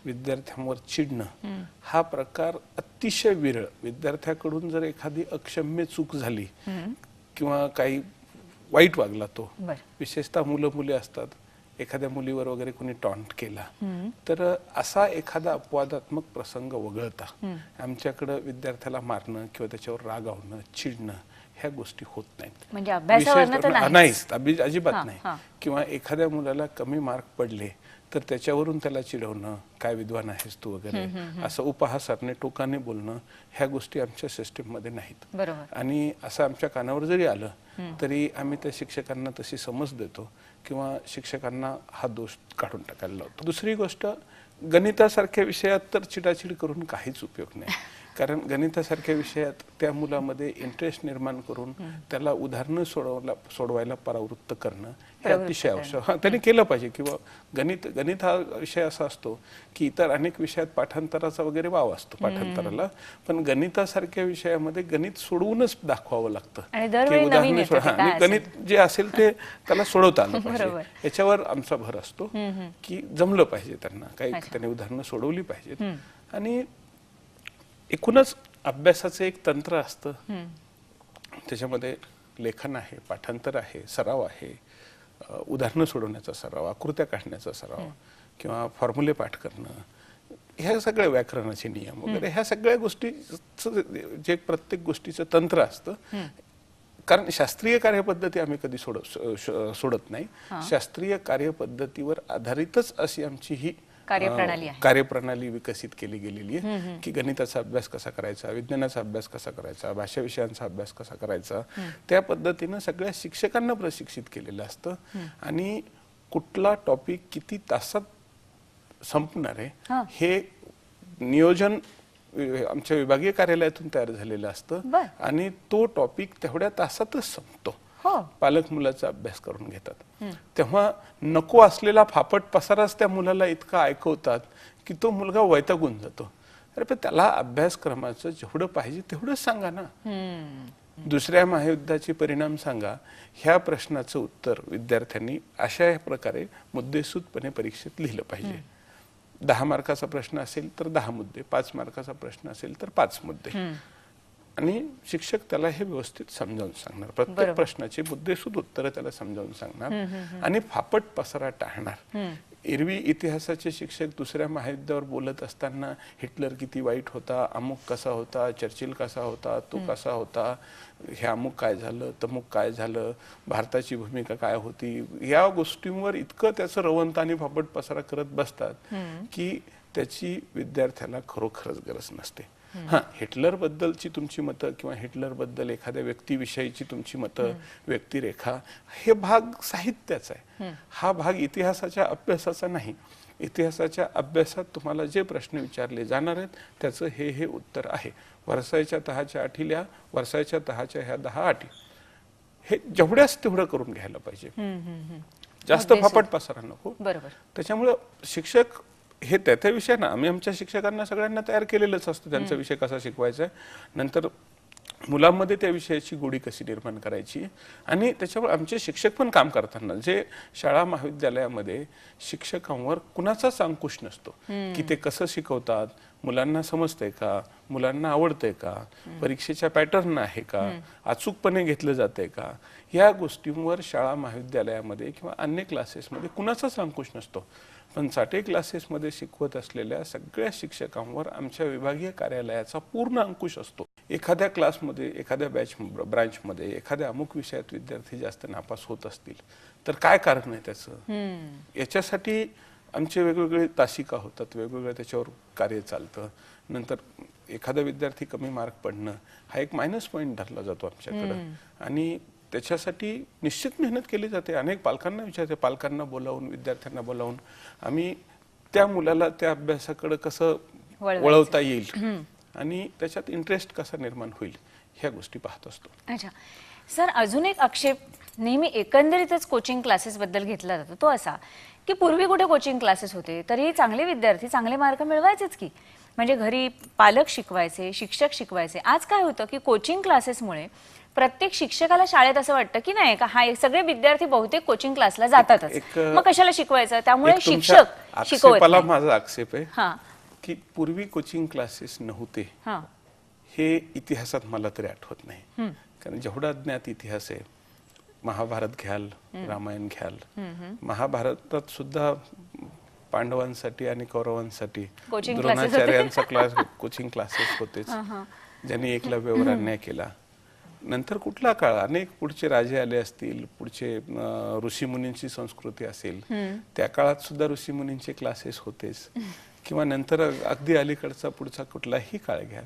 विद्यार्थ्यांवर चिडणं हा प्रकार अतिशय विरळ. विद्यार्थ्याकडून जर एखादी अक्षम्य चूक झाली किंवा काही वाईट वागला तो, विशेषतः मुलं मुली असतात, एखाद्या मुलीवर वगैरे कोणी टॉन्ट केला तर असा एखादा अपवादात्मक प्रसंग वगळता आमच्याकडे विद्यार्थ्याला मारणं किंवा त्याच्यावर रागावणं, चिडणं ह्या गोष्टी होत नाहीत. म्हणजे अभ्यासावर नाहीच, अजिबात नाही. किंवा एखाद्या मुलाला कमी मार्क पडले तर त्याच्यावरून त्याला चिडवणं, काय विद्वान आहेस तू वगैरे असं उपहासाने टोकाने बोलणं ह्या गोष्टी आमच्या सिस्टीम मध्ये नाहीत. आणि असं आमच्या कानावर जरी आलं तरी आम्ही त्या शिक्षकांना तशी समज देतो किंवा शिक्षकांना हा दोष काढून टाकायला लावतो. दुसरी गोष्ट, गणितासारख्या विषयात तर चिडाचिड करून काहीच उपयोग नाही. कारण गणितासारख्या विषयात त्या मुलामध्ये इंटरेस्ट निर्माण करून त्याला उदाहरणं सोडवायला परावृत्त करणं हे अतिशय आवश्यक. त्यांनी केलं पाहिजे. किंवा गणित हा विषय असा असतो की इतर अनेक विषयात पाठांतराचा वगैरे वाव असतो पाठांतराला, पण गणितासारख्या विषयामध्ये गणित सोडवूनच दाखवावं लागतं. आणि गणित जे असेल ते त्याला सोडवता आलं पाहिजे याच्यावर आमचा भर असतो की जमलं पाहिजे त्यांना, काही त्यांनी उदाहरणं सोडवली पाहिजेत. आणि एकूणच अभ्यासाचं एक तंत्र असतं, त्याच्यामध्ये लेखन आहे, पाठांतर आहे, सराव आहे, उदाहरणं सोडवण्याचा सराव, आकृत्या काढण्याचा सराव किंवा फॉर्म्युले पाठ करणं, ह्या सगळ्या व्याकरणाचे नियम वगैरे ह्या सगळ्या गोष्टीचं जे प्रत्येक गोष्टीचं तंत्र असतं. कारण शास्त्रीय कार्यपद्धती आम्ही कधी सोडत नाही. शास्त्रीय कार्यपद्धतीवर आधारितच अशी आमची ही कार्यप्रणाली विकसित केली गेलेली आहे की गणिताचा अभ्यास कसा करायचा, विज्ञानाचा अभ्यास कसा करायचा, भाषा विषयांचा अभ्यास कसा करायचा, त्या पद्धतीनं सगळ्या शिक्षकांना प्रशिक्षित केलेलं असतं. आणि कुठला टॉपिक किती तासात संपणार आहे हे नियोजन आमच्या विभागीय कार्यालयातून तयार झालेलं असतं आणि तो टॉपिक तेवढ्या तासातच संपतो. पालक मुलाचा अभ्यास करून घेतात तेव्हा नको असलेला फापट पसाराच त्या मुलाला इतका ऐकवतात की तो मुलगा वैतागून जातो. अरे पण त्याला अभ्यासक्रमाचं जेवढं पाहिजे तेवढंच सांगा ना. दुसऱ्या महायुद्धाचे परिणाम सांगा, ह्या प्रश्नाचं उत्तर विद्यार्थ्यांनी अशा प्रकारे मुद्देसूदपणे परीक्षेत लिहिलं पाहिजे. 10 मार्काचा प्रश्न असेल तर 10 मुद्दे, 5 मार्काचा प्रश्न असेल तर 5 मुद्दे, आणि शिक्षक त्याला हे व्यवस्थित समजावून सांगणार, प्रत्येक प्रश्नाचे मुद्देसूद उत्तरं त्याला समजावून सांगणार आणि फापट पसारा टाळणार. एरवी इतिहासाचे शिक्षक दुसऱ्या महायुद्धावर बोलत असताना हिटलर किती वाईट होता, अमुक कसा होता, चर्चिल कसा होता, तो कसा होता, हे अमुक काय झालं, तमुक काय झालं, भारताची भूमिका काय होती, या गोष्टींवर इतकं त्याचं रवंत आणि फापट पसारा करत बसतात की त्याची विद्यार्थ्याला खरोखरच गरज नसते. हा, हिटलर बद्दलची तुमची मतं किंवा हिटलर बद्दल एखाद्या व्यक्तीविषयीची तुमची मतं, व्यक्तिरेखा, हे भाग साहित्याचा आहे, हा भाग इतिहासाच्या अभ्यासाचा नाही. इतिहासाच्या अभ्यासात तुम्हाला जे प्रश्न विचारले जाणार आहेत त्याचं हे उत्तर आहे. वर्षाच्या तहाच्या अटी लिहा, वर्षाच्या तहाच्या ह्या 10 अटी, हे जेवढ्याच तेवढं करून घ्यायला पाहिजे, जास्त फापट पसारा नको. बरोबर. त्याच्यामुळे शिक्षक हे त्या विषयानं, आम्ही आमच्या शिक्षकांना सगळ्यांना तयार केलेलंच असतं त्यांचा विषय कसा शिकवायचा आहे, नंतर मुलांमध्ये त्या विषयाची गोडी कशी निर्माण करायची. आणि त्याच्यावर आमचे शिक्षक पण काम करताना जे शाळा महाविद्यालयामध्ये शिक्षकांवर कुणाचाच अंकुश नसतो की ते कसं शिकवतात, मुलांना समजतंय का, मुलांना आवडतंय का, परीक्षेच्या पॅटर्न आहे का, अचूकपणे घेतलं जातंय का, या गोष्टींवर शाळा महाविद्यालयामध्ये किंवा अन्य क्लासेसमध्ये कुणाचाच अंकुश नसतो. पण चाटे क्लासेसमध्ये शिकवत असलेल्या सगळ्या शिक्षकांवर आमच्या विभागीय कार्यालयाचा पूर्ण अंकुश असतो. एखाद्या क्लासमध्ये, एखाद्या ब्रांचमध्ये एखाद्या अमुक विषयात विद्यार्थी जास्त नापास होत असतील तर काय कारण आहे त्याचं, याच्यासाठी आमचे वेगवेगळे तासिका होतात, वेगवेगळे त्याच्यावर कार्य चालतं. नंतर एखादा विद्यार्थी कमी मार्क पडणं हा एक मायनस पॉईंट धरला जातो आमच्याकडं, आणि त्याच्यासाठी निश्चित मेहनत केली जाते. अनेक पालकांना विचारते, पालकांना बोलावून, विद्यार्थ्यांना बोलावून आम्ही त्या मुलाला त्या अभ्यासाकडे कसं वळवता येईल आणि त्याच्यात इंटरेस्ट कसा निर्माण होईल ह्या गोष्टी पाहत असतो. अच्छा सर, अजून एक आक्षेप नेहमी एकंदरीतच कोचिंग क्लासेस बद्दल घेतला जातो तो असा की पूर्वी कुठे कोचिंग क्लासेस होते तरी चांगले विद्यार्थी चांगले मार्क मिळवायचेच की, म्हणजे घरी पालक शिकवायचे, शिक्षक शिकवायचे. आज काय होतं की कोचिंग क्लासेसमुळे प्रत्येक शिक्षकाला शाळेत असं वाटतं की नाही का, हा सगळे विद्यार्थी बहुतेक कोचिंग क्लासला जातातच, मग कशाला शिकवायचं, त्यामुळे शिक्षक शिकवत नाही. माझा आक्षेप आहे की पूर्वी कोचिंग क्लासेस नव्हते हे इतिहासात मला तरी आठवत नाही. कारण जेवढा ज्ञात इतिहास आहे, महाभारत घ्याल, रामायण घ्याल, महाभारतात सुद्धा पांडवांसाठी आणि कौरवांसाठी द्रोणाचार्यांचा कोचिंग क्लासेस होतेच, ज्यांनी एकलव्यावर अन्याय केला. नंतर कुठला काळ, अनेक पुढचे राजे आले असतील, पुढचे ऋषीमुनींची संस्कृती असेल, त्या काळात सुद्धा ऋषीमुनींचे क्लासेस होतेच. किंवा नंतर अगदी अलीकडचा पुढचा कुठलाही काळ घ्या,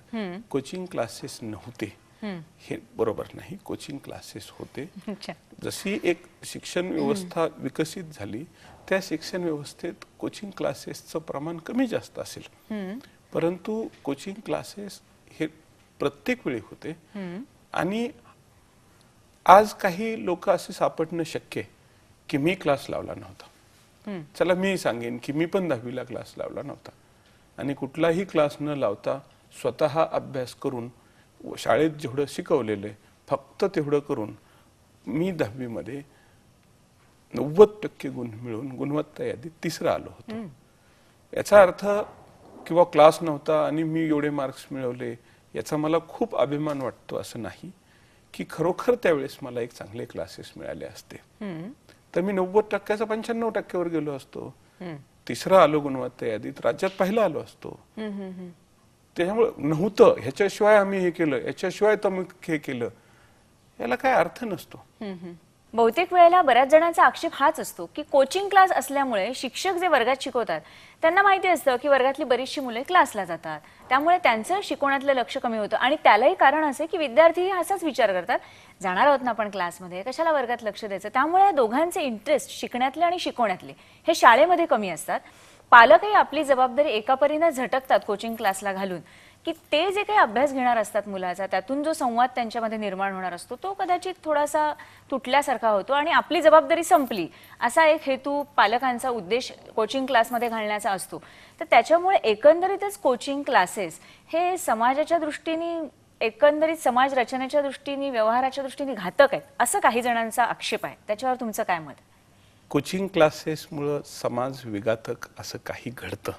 कोचिंग क्लासेस नव्हते हे बरोबर नाही. कोचिंग क्लासेस होते. जशी एक शिक्षण व्यवस्था विकसित झाली त्या शिक्षण व्यवस्थेत कोचिंग क्लासेसचं प्रमाण कमी जास्त असेल, परंतु कोचिंग क्लासेस हे प्रत्येक वेळी होते. आणि आज काही लोक असे सापडणं शक्य की मी क्लास लावला नव्हता, चला मी सांगेन की मी पण 10वीला क्लास लावला नव्हता, आणि कुठलाही क्लास न लावता स्वतः अभ्यास करून शाळेत जेवढं शिकवलेलं आहे फक्त तेवढं करून मी 10वी मध्ये 90% गुण मिळवून गुणवत्ता यादीत 3रा आलो होतो. याचा अर्थ किंवा क्लास नव्हता आणि मी एवढे मार्क्स मिळवले याचा मला खूप अभिमान वाटतो असं नाही, की खरोखर त्यावेळेस मला एक चांगले क्लासेस मिळाले असते तर मी 90%चा 95%वर गेलो असतो, 3रा आलो गुणवत्ता यादीत, राज्यात पहिला आलो असतो. त्याच्यामुळे नव्हतं, ह्याच्याशिवाय आम्ही हे केलं, याच्याशिवाय तर हे केलं, याला काय अर्थ नसतो. बहुतेक वेळेला बऱ्याच जणांचा आक्षेप हाच असतो की कोचिंग क्लास असल्यामुळे शिक्षक जे वर्गात शिकवतात त्यांना माहिती असतं की वर्गातली बरीचशी मुले क्लासला जातात, त्यामुळे त्यांचं शिकवण्यातलं लक्ष कमी होतं. आणि त्यालाही कारण असे की विद्यार्थी असाच विचार करतात, जाणार आहोत ना आपण क्लासमध्ये, कशाला वर्गात लक्ष द्यायचं. त्यामुळे या दोघांचे इंटरेस्ट शिकण्यातले आणि शिकवण्यातले हे शाळेमध्ये कमी असतात. पालकही आपली जबाबदारी एका परीने झटकतात कोचिंग क्लासला घालून, की ते जे काही अभ्यास घेणार असतात मुलाचा, त्यातून जो संवाद त्यांच्यामध्ये निर्माण होणार असतो तो कदाचित थोडासा तुटल्यासारखा होतो आणि आपली जबाबदारी संपली असा एक हेतू पालकांचा उद्देश कोचिंग क्लासमध्ये घालण्याचा असतो. तर त्याच्यामुळे एकंदरीतच कोचिंग क्लासेस हे समाजाच्या दृष्टीने, एकंदरीत समाज रचनेच्या दृष्टीने, व्यवहाराच्या दृष्टीने घातक आहेत असं काही जणांचा आक्षेप आहे. त्याच्यावर तुमचं काय मत? कोचिंग क्लासेसमुळे समाज विघातक असं काही घडतं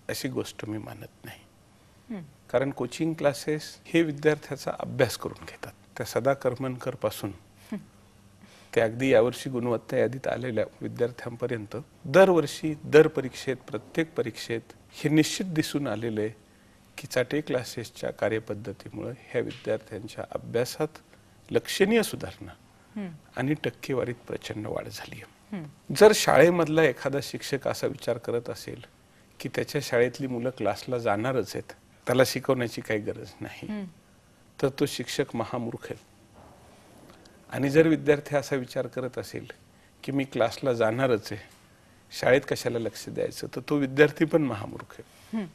अशी गोष्ट मी मानत नाही. कारण कोचिंग क्लासेस हे विद्यार्थ्याचा अभ्यास करून घेतात. त्या सदा करमनकर पासून ते अगदी यावर्षी गुणवत्ता यादीत आलेल्या विद्यार्थ्यांपर्यंत दरवर्षी दर परीक्षेत प्रत्येक परीक्षेत हे निश्चित दिसून आलेलं आहे की चाटे क्लासेसच्या कार्यपद्धतीमुळे ह्या विद्यार्थ्यांच्या अभ्यासात लक्षणीय सुधारणा आणि टक्केवारीत प्रचंड वाढ झाली आहे. जर शाळेमधला एखादा शिक्षक असा विचार करत असेल की त्याच्या शाळेतली मुलं क्लासला जाणारच आहेत, त्याला शिकवण्याची काही गरज नाही, तर तो शिक्षक महामूर्ख आहे. आणि जर विद्यार्थी असा विचार करत असेल की मी क्लासला जाणारच आहे, शाळेत कशाला लक्ष द्यायचं, तर तो विद्यार्थी पण महामूर्ख आहे.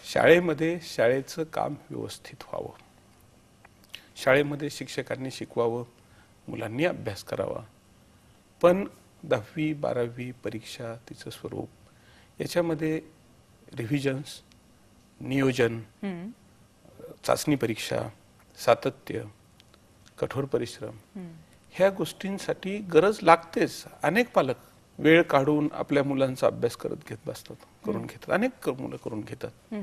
शाळेमध्ये शाळेचं काम व्यवस्थित व्हावं, शाळेमध्ये शिक्षकांनी शिकवावं, मुलांनी अभ्यास करावा. पण 10वी 12वी परीक्षा, तिचं स्वरूप, याच्यामध्ये रिव्हिजन्स, नियोजन, चाचणी परीक्षा, सातत्य, कठोर परिश्रम, ह्या गोष्टींसाठी गरज लागतेच. अनेक पालक वेळ काढून आपल्या मुलांचा अभ्यास करून घेतात, अनेक मुलं करून घेतात.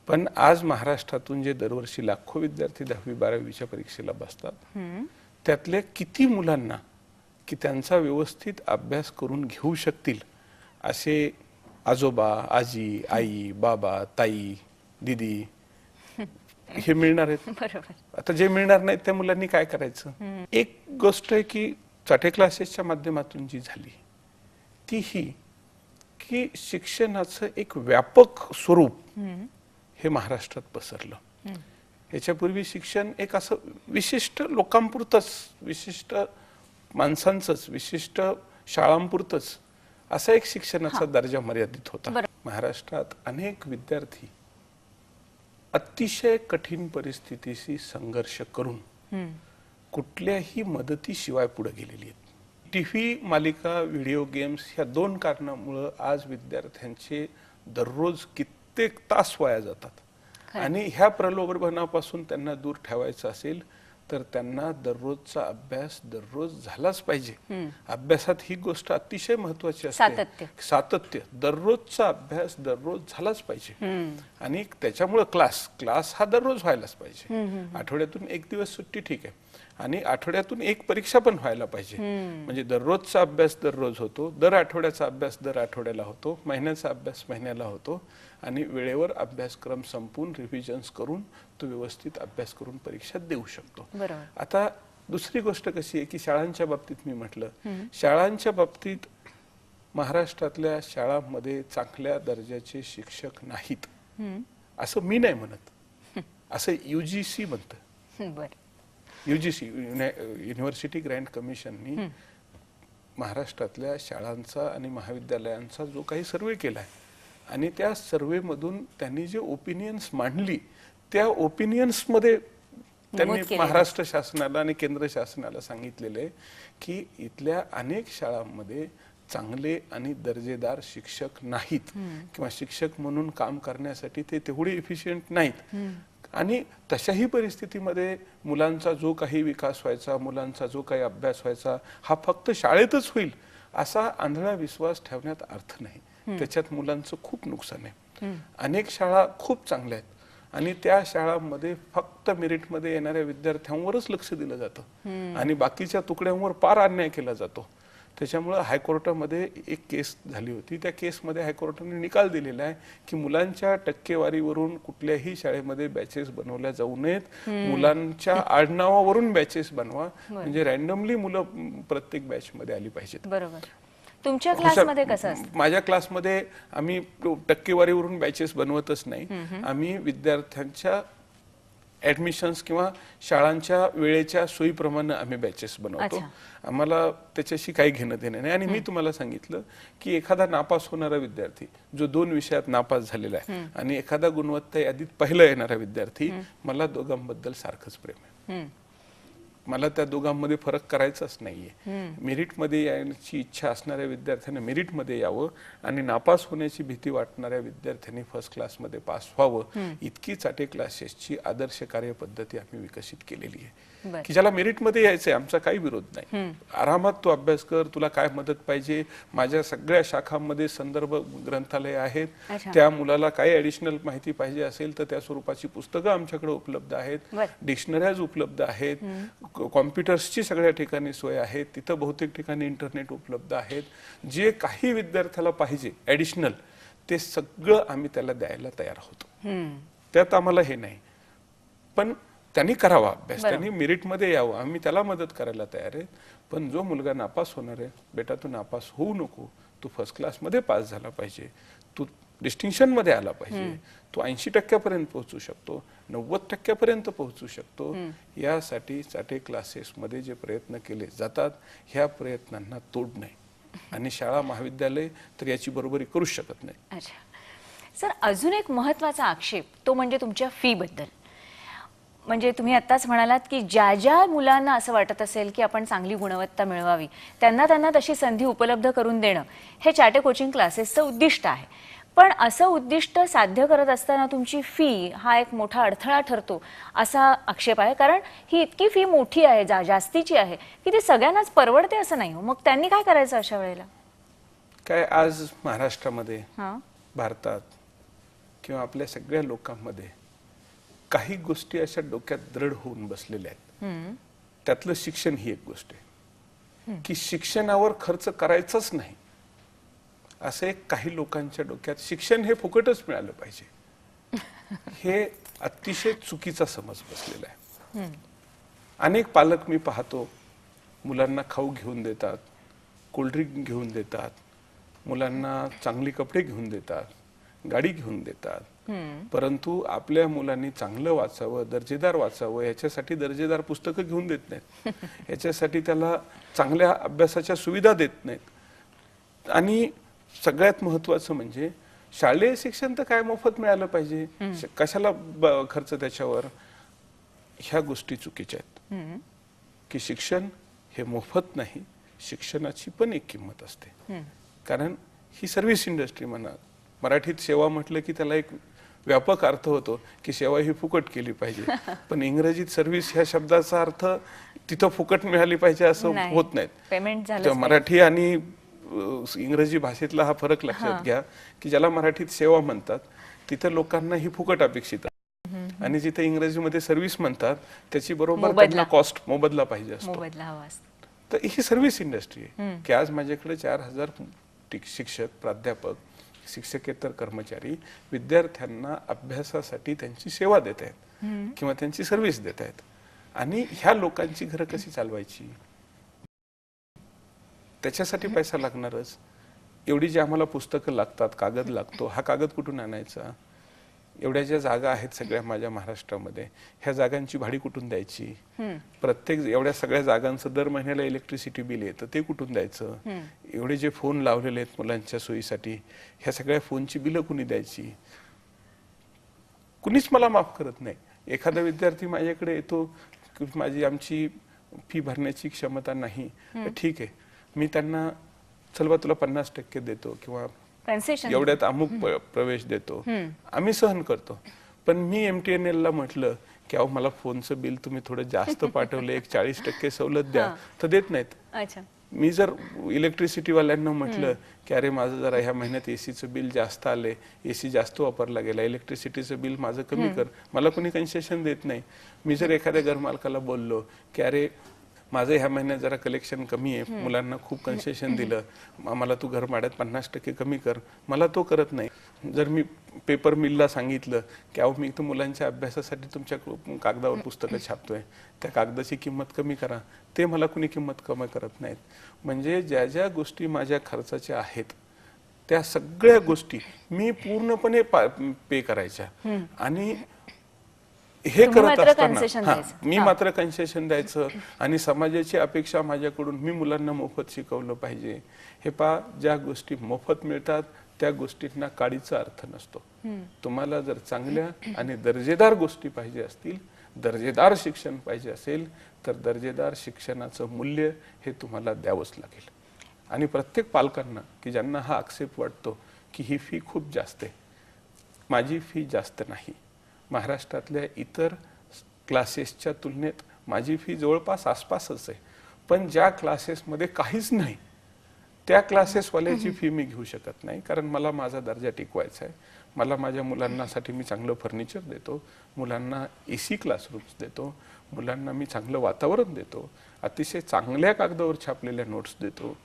पण आज महाराष्ट्रातून जे दरवर्षी लाखो विद्यार्थी 10वी 12वीच्या परीक्षेला बसतात, त्यातल्या किती मुलांना की त्यांचा व्यवस्थित अभ्यास करून घेऊ शकतील असे आजोबा, आजी, आई, बाबा, ताई, दीदी हे मिळणार आहेत. बरोबर. आता जे मिळणार नाहीत त्या मुलांनी काय करायचं? एक गोष्ट आहे की चाटे क्लासेसच्या माध्यमातून जी झाली ती ही की शिक्षणाचं एक व्यापक स्वरूप हे महाराष्ट्रात पसरलं. याच्यापूर्वी शिक्षण एक असं विशिष्ट लोकांपुरतंच, विशिष्ट माणसांचंच, विशिष्ट शाळांपुरतंच असा एक शिक्षणाचा दर्जा मर्यादित होता. महाराष्ट्रात अनेक विद्यार्थी अतिशय कठीण परिस्थितीशी संघर्ष करून कुठल्याही मदतीशिवाय पुढे गेलेली आहेत. टीव्ही मालिका, व्हिडिओ गेम्स ह्या 2 कारणामुळे आज विद्यार्थ्यांचे दररोज कित्येक तास वाया जातात. आणि ह्या प्रलोभनापासून त्यांना दूर ठेवायचं असेल तर त्यांना दररोजचा अभ्यास दररोज झालाच पाहिजे. अभ्यासात ही गोष्ट अतिशय महत्वाची असते, सातत्य. दररोजचा अभ्यास दररोज झालाच पाहिजे. आणि त्याच्यामुळे क्लास हा दररोज व्हायलाच पाहिजे. आठवड्यातून 1 दिवस सुट्टी ठीक आहे, आणि आठवड्यातून 1 परीक्षा पण व्हायला पाहिजे. म्हणजे दररोजचा अभ्यास दररोज होतो, दर आठवड्याचा अभ्यास दर आठवड्याला होतो, महिन्याचा अभ्यास महिन्याला होतो, आणि वेळेवर अभ्यासक्रम संपून रिव्हिजन्स करून तो व्यवस्थित अभ्यास करून परीक्षा देऊ शकतो. आता दुसरी गोष्ट कशी आहे की शाळांच्या बाबतीत मी म्हटलं, शाळांच्या बाबतीत महाराष्ट्रातल्या शाळांमध्ये चांगल्या दर्जाचे शिक्षक नाहीत असं मी नाही म्हणत, असं UGC म्हणतं. UGC युनिव्हर्सिटी ग्रँट कमिशननी महाराष्ट्रातल्या शाळांचा आणि महाविद्यालयांचा जो काही सर्वे केलाय, आणि त्या सर्वे मधून त्यांनी जे ओपिनियन्स मांडली, त्या ओपिनियन्स मध्ये त्यांनी महाराष्ट्र शासनाला आणि केंद्र शासनाला सांगितलेले की इथल्या अनेक शाळांमध्ये चांगले आणि दर्जेदार शिक्षक नाहीत, किंवा शिक्षक म्हणून काम करण्यासाठी ते तेवढे इफिशियंट नाहीत. आणि तशाही परिस्थितीमध्ये मुलांचा जो काही विकास व्हायचा, मुलांचा जो काही अभ्यास व्हायचा, हा फक्त शाळेतच होईल असा आंधळा विश्वास ठेवण्यात अर्थ नाही. त्याच्यात मुलांचं खूप नुकसान आहे. अनेक शाळा खूप चांगल्या आहेत आणि त्या शाळांमध्ये फक्त मेरिटमध्ये येणाऱ्या विद्यार्थ्यांवरच लक्ष दिलं जातं आणि बाकीच्या तुकड्यांवर पार अन्याय केला जातो. त्याच्यामुळे हायकोर्टामध्ये एक केस झाली होती. त्या केसमध्ये हायकोर्टाने निकाल दिलेला आहे की मुलांच्या टक्केवारीवरून कुठल्याही शाळेमध्ये बॅचेस बनवल्या जाऊ नयेत. मुलांच्या आडनावावरून बॅचेस बनवा, म्हणजे रॅन्डमली मुलं प्रत्येक बॅच मध्ये आली पाहिजेत. बरोबर. तुमच्या क्लासमध्ये कसं असतं? माझ्या क्लासमध्ये आम्ही टक्केवारीवरून बॅचेस बनवतच नाही. आम्ही विद्यार्थ्यांच्या ऍडमिशन्स किंवा शाळांच्या वेळेच्या सोयीप्रमाणे आम्ही बॅचेस बनवतो. आम्हाला त्याच्याशी काही घेणं देणं नाही. आणि मी तुम्हाला सांगितलं की एखादा नापास होणारा विद्यार्थी जो 2 विषयात नापास झालेला आहे आणि एखादा गुणवत्ता यादीत पहिला येणारा विद्यार्थी, मला दोघांबद्दल सारखंच प्रेम आहे. मला त्या दोघांमध्ये फरक करायचाच नाहीये. मेरिटमध्ये यायची इच्छा असणाऱ्या विद्यार्थ्यांना मेरिटमध्ये यावं आणि नापास होण्याची भीती वाटणाऱ्या विद्यार्थ्यांनी फर्स्ट क्लासमध्ये पास व्हावं, इतकी चाटे क्लासेसची आदर्श कार्यपद्धती आम्ही विकसित केलेली आहे की ज्याला मेरिटमध्ये यायचंय आमचा काही विरोध नाही. आरामात तू अभ्यास कर, तुला काय मदत पाहिजे, माझ्या सगळ्या शाखांमध्ये संदर्भ ग्रंथालय आहेत, त्या मुलाला काही ऍडिशनल माहिती पाहिजे असेल तर त्या स्वरूपाची पुस्तकं आमच्याकडे उपलब्ध आहेत, डिक्शनरीज उपलब्ध आहेत, कॉम्प्युटर्सची सगळ्या ठिकाणी सोय आहे, तिथं बहुतेक ठिकाणी इंटरनेट उपलब्ध आहेत. जे काही विद्यार्थ्याला पाहिजे ऍडिशनल ते सगळं आम्ही त्याला द्यायला तयार होतो. त्यात आम्हाला हे नाही, पण त्यांनी करावा अभ्यास, त्यांनी मेरिटमध्ये यावं, आम्ही त्याला मदत करायला तयार आहे. पण जो मुलगा नापास होणार आहे, बेटा तू नापास होऊ नको, तू फर्स्ट क्लासमध्ये पास झाला पाहिजे, तू डिस्टिंक्शन मध्ये आला पाहिजे, तू 80% पोहोचू शकतो, 90% पोहोचू शकतो. यासाठी चाटे क्लासेसमध्ये जे प्रयत्न केले जातात ह्या प्रयत्नांना तोड नाही आणि शाळा महाविद्यालय तर याची बरोबरी करू शकत नाही. अच्छा सर, अजून एक महत्त्वाचा आक्षेप तो म्हणजे तुमच्या फी बद्दल. म्हणजे तुम्ही आत्ताच म्हणालात की ज्या ज्या मुलांना असं वाटत असेल की आपण चांगली गुणवत्ता मिळवावी त्यांना तशी संधी उपलब्ध करून देणं हे चाटे कोचिंग क्लासेसचं उद्दिष्ट आहे. पण असं उद्दिष्ट साध्य करत असताना तुमची फी हा एक मोठा अडथळा ठरतो असा आक्षेप आहे. कारण ही इतकी फी मोठी आहे, जास्तीची आहे की ती सगळ्यांनाच परवडते असं नाही हो. मग त्यांनी काय करायचं अशा वेळेला? काय आज महाराष्ट्रामध्ये, भारतात किंवा आपल्या सगळ्या लोकांमध्ये काही गोष्टी अशा डोक्यात दृढ होऊन बसलेल्या आहेत. त्यातलं शिक्षण ही एक गोष्ट आहे की शिक्षणावर खर्च करायचाच नाही असं एक काही लोकांच्या डोक्यात, शिक्षण हे फुकटच मिळालं पाहिजे हे अतिशय चुकीचा समज बसलेला आहे. अनेक पालक मी पाहतो मुलांना खाऊ घेऊन देतात, कोल्ड्रिंक घेऊन देतात, मुलांना चांगली कपडे घेऊन देतात, गाडी घेऊन देतात, परंतु आपल्या मुलांनी चांगलं वाचावं, दर्जेदार वाचावं याच्यासाठी दर्जेदार पुस्तकं घेऊन देत नाहीत, याच्यासाठी त्याला चांगल्या अभ्यासाच्या सुविधा देत नाहीत. आणि सगळ्यात महत्वाचं म्हणजे शालेय शिक्षण तर काय मोफत मिळालं पाहिजे, कशाला खर्च त्याच्यावर. ह्या गोष्टी चुकीच्या आहेत की शिक्षण हे मोफत नाही, शिक्षणाची पण एक किंमत असते. कारण ही सर्व्हिस इंडस्ट्री म्हणा, मराठीत सेवा म्हटलं की त्याला एक व्यापक अर्थ होतो की सेवा ही फुकट केली पाहिजे, पण इंग्रजीत सर्व्हिस ह्या शब्दाचा अर्थ तिथं फुकट मिळाली पाहिजे असं होत नाहीत. पेमेंट झालं. मराठी आणि इंग्रजी भाषेतला हा फरक लक्षात घ्या की ज्याला मराठीत सेवा म्हणतात तिथं लोकांना ही फुकट अपेक्षित आहे आणि जिथे इंग्रजीमध्ये सर्व्हिस म्हणतात त्याची बरोबर त्यांना कॉस्ट मोबदला पाहिजे असतो. तर ही सर्व्हिस इंडस्ट्री आहे की आज माझ्याकडे 4000 शिक्षक, प्राध्यापक, शिक्षकेतर कर्मचारी विद्यार्थ्यांना अभ्यासासाठी त्यांची सेवा देत आहेत किंवा त्यांची सर्व्हिस देत आहेत. आणि ह्या लोकांची घरं कशी चालवायची, त्याच्यासाठी पैसा लागणारच. एवढी जी आम्हाला पुस्तकं लागतात, कागद लागतो, हा कागद कुठून आणायचा? एवढ्या ज्या जागा आहेत सगळ्या माझ्या महाराष्ट्रामध्ये, ह्या जागांची भाडी कुठून द्यायची? प्रत्येक एवढ्या सगळ्या जागांचं दर महिन्याला इलेक्ट्रिसिटी बिल येतं, ते कुठून द्यायचं? एवढे जे फोन लावलेले आहेत मुलांच्या सोयीसाठी, ह्या सगळ्या फोनची बिलं कुणी द्यायची? कुणीच मला माफ करत नाही. एखादा विद्यार्थी माझ्याकडे येतो की आमची फी भरण्याची क्षमता नाही, ठीक आहे, मी त्यांना चल बा तुला 50% देतो किंवा एवढ्यात अमुक प्रवेश देतो, आम्ही सहन करतो. पण मी MTNL ला म्हटलं की अहो मला फोनचं बिल तुम्ही थोडं जास्त पाठवलं, एक 40% सवलत द्या, तर देत नाहीत. मी जर इलेक्ट्रिसिटी वाल्यांना म्हटलं की अरे माझं जरा ह्या महिन्यात एसीचं बिल जास्त आलंय, एसी जास्त वापरला गेला, इलेक्ट्रिसिटीचं बिल माझं कमी कर, मला कोणी कन्सेशन देत नाही. मी जर एखाद्या घरमालकाला बोललो की अरे माझं ह्या महिन्यात जरा कलेक्शन कमी आहे, मुलांना खूप कन्सेशन दिलं, मला तू घर भाड्यात 50% कमी कर, मला तो करत नाही. जर मी पेपर मिलला सांगितलं की अहो मी तर मुलांच्या अभ्यासासाठी तुमच्या कागदावर पुस्तकं छापतोय, त्या कागदाची किंमत कमी करा, ते मला कुणी किंमत कमी करत नाहीत. म्हणजे ज्या ज्या गोष्टी माझ्या खर्चाच्या आहेत त्या सगळ्या गोष्टी मी पूर्णपणे पे करायच्या. आणि हे करत असताना मी मात्र कन्सेशन द्यायचं आणि समाजाची अपेक्षा माझ्याकडून मी मुलांना मोफत शिकवलं पाहिजे. हे ज्या गोष्टी मोफत मिळतात त्या गोष्टींना काडीचा अर्थ नसतो. तुम्हाला जर चांगल्या आणि दर्जेदार गोष्टी पाहिजे असतील दर्जेदार शिक्षण पाहिजे असेल तर दर्जेदार शिक्षणाचं मूल्य हे तुम्हाला द्यावंच लागेल. आणि प्रत्येक पालकांना की ज्यांना हा आक्षेप वाटतो की ही फी खूप जास्त आहे, माझी फी जास्त नाही. महाराष्ट्रातल्या इतर क्लासेसच्या तुलनेत माझी फी जवळपास आसपासच आहे. पण ज्या क्लासेसमध्ये काहीच नाही त्या क्लासेसवाल्याची फी मी घेऊ शकत नाही, कारण मला माझा दर्जा टिकवायचा आहे. मला माझ्या मुलांनासाठी मी चांगलं फर्निचर देतो, मुलांना AC क्लासरूम्स देतो, मुलांना मी चांगलं वातावरण देतो, अतिशय चांगल्या कागदावर छापलेल्या नोट्स देतो,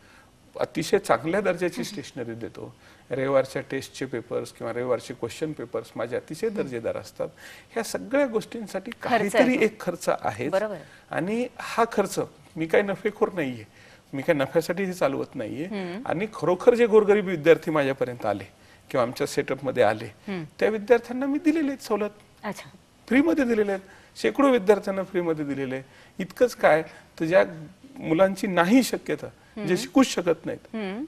अतिशय चांगल्या दर्जाची स्टेशनरी देतो. रविवारच्या टेस्टचे पेपर्स किंवा रविवारचे क्वेश्चन पेपर्स माझे अतिशय दर्जेदार असतात. ह्या सगळ्या गोष्टींसाठी काहीतरी एक खर्च आहे. आणि हा खर्च मी काही नफेखोर नाहीये, मी काही नफ्यासाठी हे चालवत नाहीये. आणि खरोखर जे गोरगरीब विद्यार्थी माझ्यापर्यंत आले किंवा आमच्या सेटअपमध्ये आले त्या विद्यार्थ्यांना मी दिलेले आहेत सवलत, फ्रीमध्ये दिलेले आहेत. शेकडो विद्यार्थ्यांना फ्रीमध्ये दिलेले आहे. इतकंच काय तर ज्या मुलांची नाही शक्यता, जे शिकूच शकत नाहीत,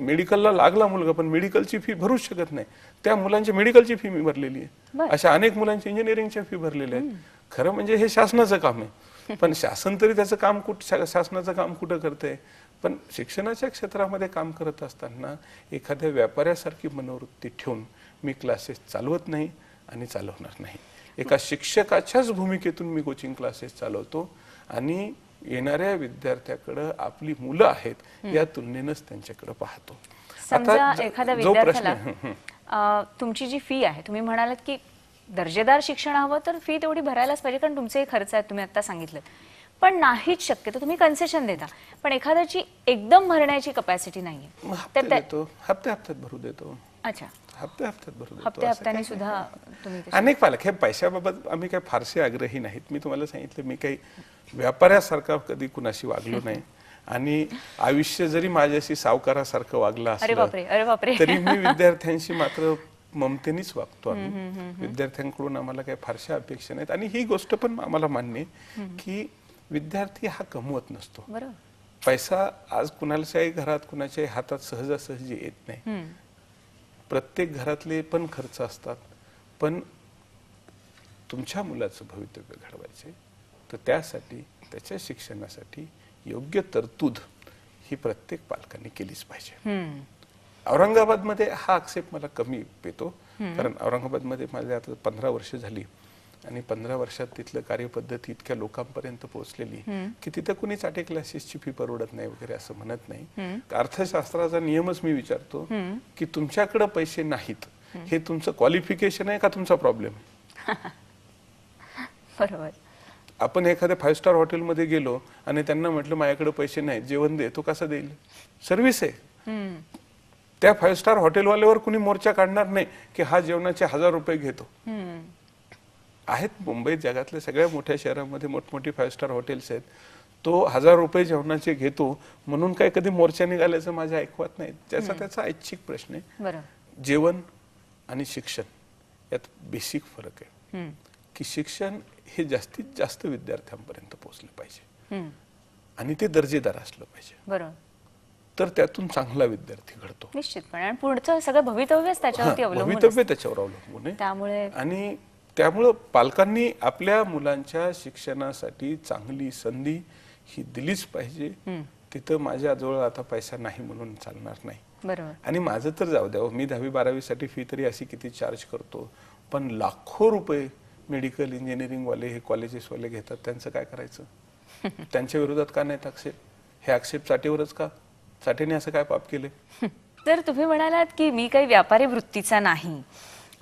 मेडिकलला लागला मुलगा पण मेडिकलची फी भरूच शकत नाही, त्या मुलांची मेडिकलची फी मी भरलेली आहे. अशा अनेक मुलांची इंजिनिअरिंगच्या फी भरलेल्या आहेत. खरं म्हणजे हे शासनाचं काम आहे, पण शासन तरी त्याचं काम शासनाचं काम कुठं करतंय. पण शिक्षणाच्या क्षेत्रामध्ये काम करत असताना एखाद्या व्यापाऱ्यासारखी मनोवृत्ती ठेवून मी क्लासेस चालवत नाही आणि चालवणार नाही. एका शिक्षकाच्याच भूमिकेतून मी कोचिंग क्लासेस चालवतो आणि येणाऱ्या विद्यार्थ्याकडे आपली मुलं आहेत या तुलनेनंच त्यांच्याकडे पाहतो. समजा एखाद्या विद्यार्थ्याला तुमची जी फी आहे, तुम्ही म्हणालात की दर्जेदार शिक्षण हवं तर फी तेवढी भरायलाच पाहिजे, कारण तुमचे खर्च आहेत, तुम्ही आता सांगितलं. पण नाहीच शक्य तर तुम्ही कन्सेशन देता, पण एखाद्याची एकदम भरण्याची कॅपॅसिटी नाहीये तर हप्ते हप्त्यात भरू देतो. अच्छा, हप्ते हप्त्यात भरू देतो. हप्ते हप्त्याने सुद्धा तुम्ही अनेक पालक हे पैशाबाबत आम्ही काही फारसे आग्रही नाहीत. मी तुम्हाला सांगितलं मी काही व्यापाऱ्यासारखा कधी कुणाशी वागलो नाही आणि आयुष्य जरी माझ्याशी सावकारासारखं वागलं असलं तरी मी विद्यार्थ्यांशी मात्र ममतेनेच वागतो. आम्ही विद्यार्थ्यांकडून आम्हाला काही फारशा अपेक्षा नाहीत. आणि ही गोष्ट पण आम्हाला मान्य आहे की विद्यार्थी हा कमवत नसतो. पैसा आज कुणाच्याही घरात कुणाच्याही हातात सहजासहजी येत नाही. प्रत्येक घरातले पण खर्च असतात, पण तुमच्या मुलाचं भवितव्य घडवायचे तर त्यासाठी त्याच्या शिक्षणासाठी योग्य तरतूद ही प्रत्येक पालकांनी केलीच पाहिजे. औरंगाबादमध्ये हा आक्षेप मला कमी येतो, कारण औरंगाबादमध्ये माझ्या आता 15 वर्ष झाली आणि 15 वर्षात तिथलं कार्यपद्धती इतक्या लोकांपर्यंत पोहोचलेली की तिथं कुणी चाटे क्लासेसची फी परवडत नाही वगैरे असं म्हणत नाही. अर्थशास्त्राचा नियमच मी विचारतो की तुमच्याकडे पैसे नाहीत हे तुमचं क्वालिफिकेशन आहे का तुमचा प्रॉब्लेम आहे? बरोबर. आपण एखाद्या 5 स्टार हॉटेलमध्ये गेलो आणि त्यांना म्हटलं माझ्याकडे पैसे नाहीत, जेवण दे, तो कसा देईल? सर्व्हिस आहे. त्या 5 स्टार हॉटेलवाल्यावर कुणी मोर्चा काढणार नाही की हा जेवणाचे 1000 रुपये घेतो. आहेत मुंबईत जगातल्या सगळ्या मोठ्या शहरांमध्ये मोठमोठी 5 स्टार हॉटेल्स आहेत. तो 1000 रुपये जेवणाचे घेतो म्हणून काय कधी मोर्चा निघाल्याचं माझ्या ऐकवत नाही. त्याचा ऐच्छिक प्रश्न आहे. जेवण आणि शिक्षण यात बेसिक फरक आहे की शिक्षण हे जास्तीत जास्त विद्यार्थ्यांपर्यंत पोहोचले पाहिजे आणि ते दर्जेदार असलं पाहिजे. बरोबर. तर त्यातून चांगला विद्यार्थी घडतो निश्चितपणे. आणि पुढचं सगळं भवितव्यच त्याच्यावरती अवलंबून भवितव्य त्याच्यावर अवलंबून आहे. त्यामुळे पालकांनी आपल्या मुलांच्या शिक्षणासाठी चांगली संधी ही दिलीच पाहिजे. तिथं माझ्याजवळ आता पैसा नाही म्हणून चालणार नाही. बरोबर. आणि माझं तर जाऊ द्यावं, मी 10वी-12वी साठी फी तरी अशी किती चार्ज करतो, पण लाखो रुपये मेडिकल इंजिनिअरिंग वाले हे कॉलेजेस वाले घेतात. त्यांचं काय करायचं? त्यांच्या विरोधात का नाहीत आक्षेप? हे आक्षेप चाटेवरच का? चाटेने असं काय पाप केले? तर तुम्ही म्हणालात की मी काही व्यापारी वृत्तीचा नाही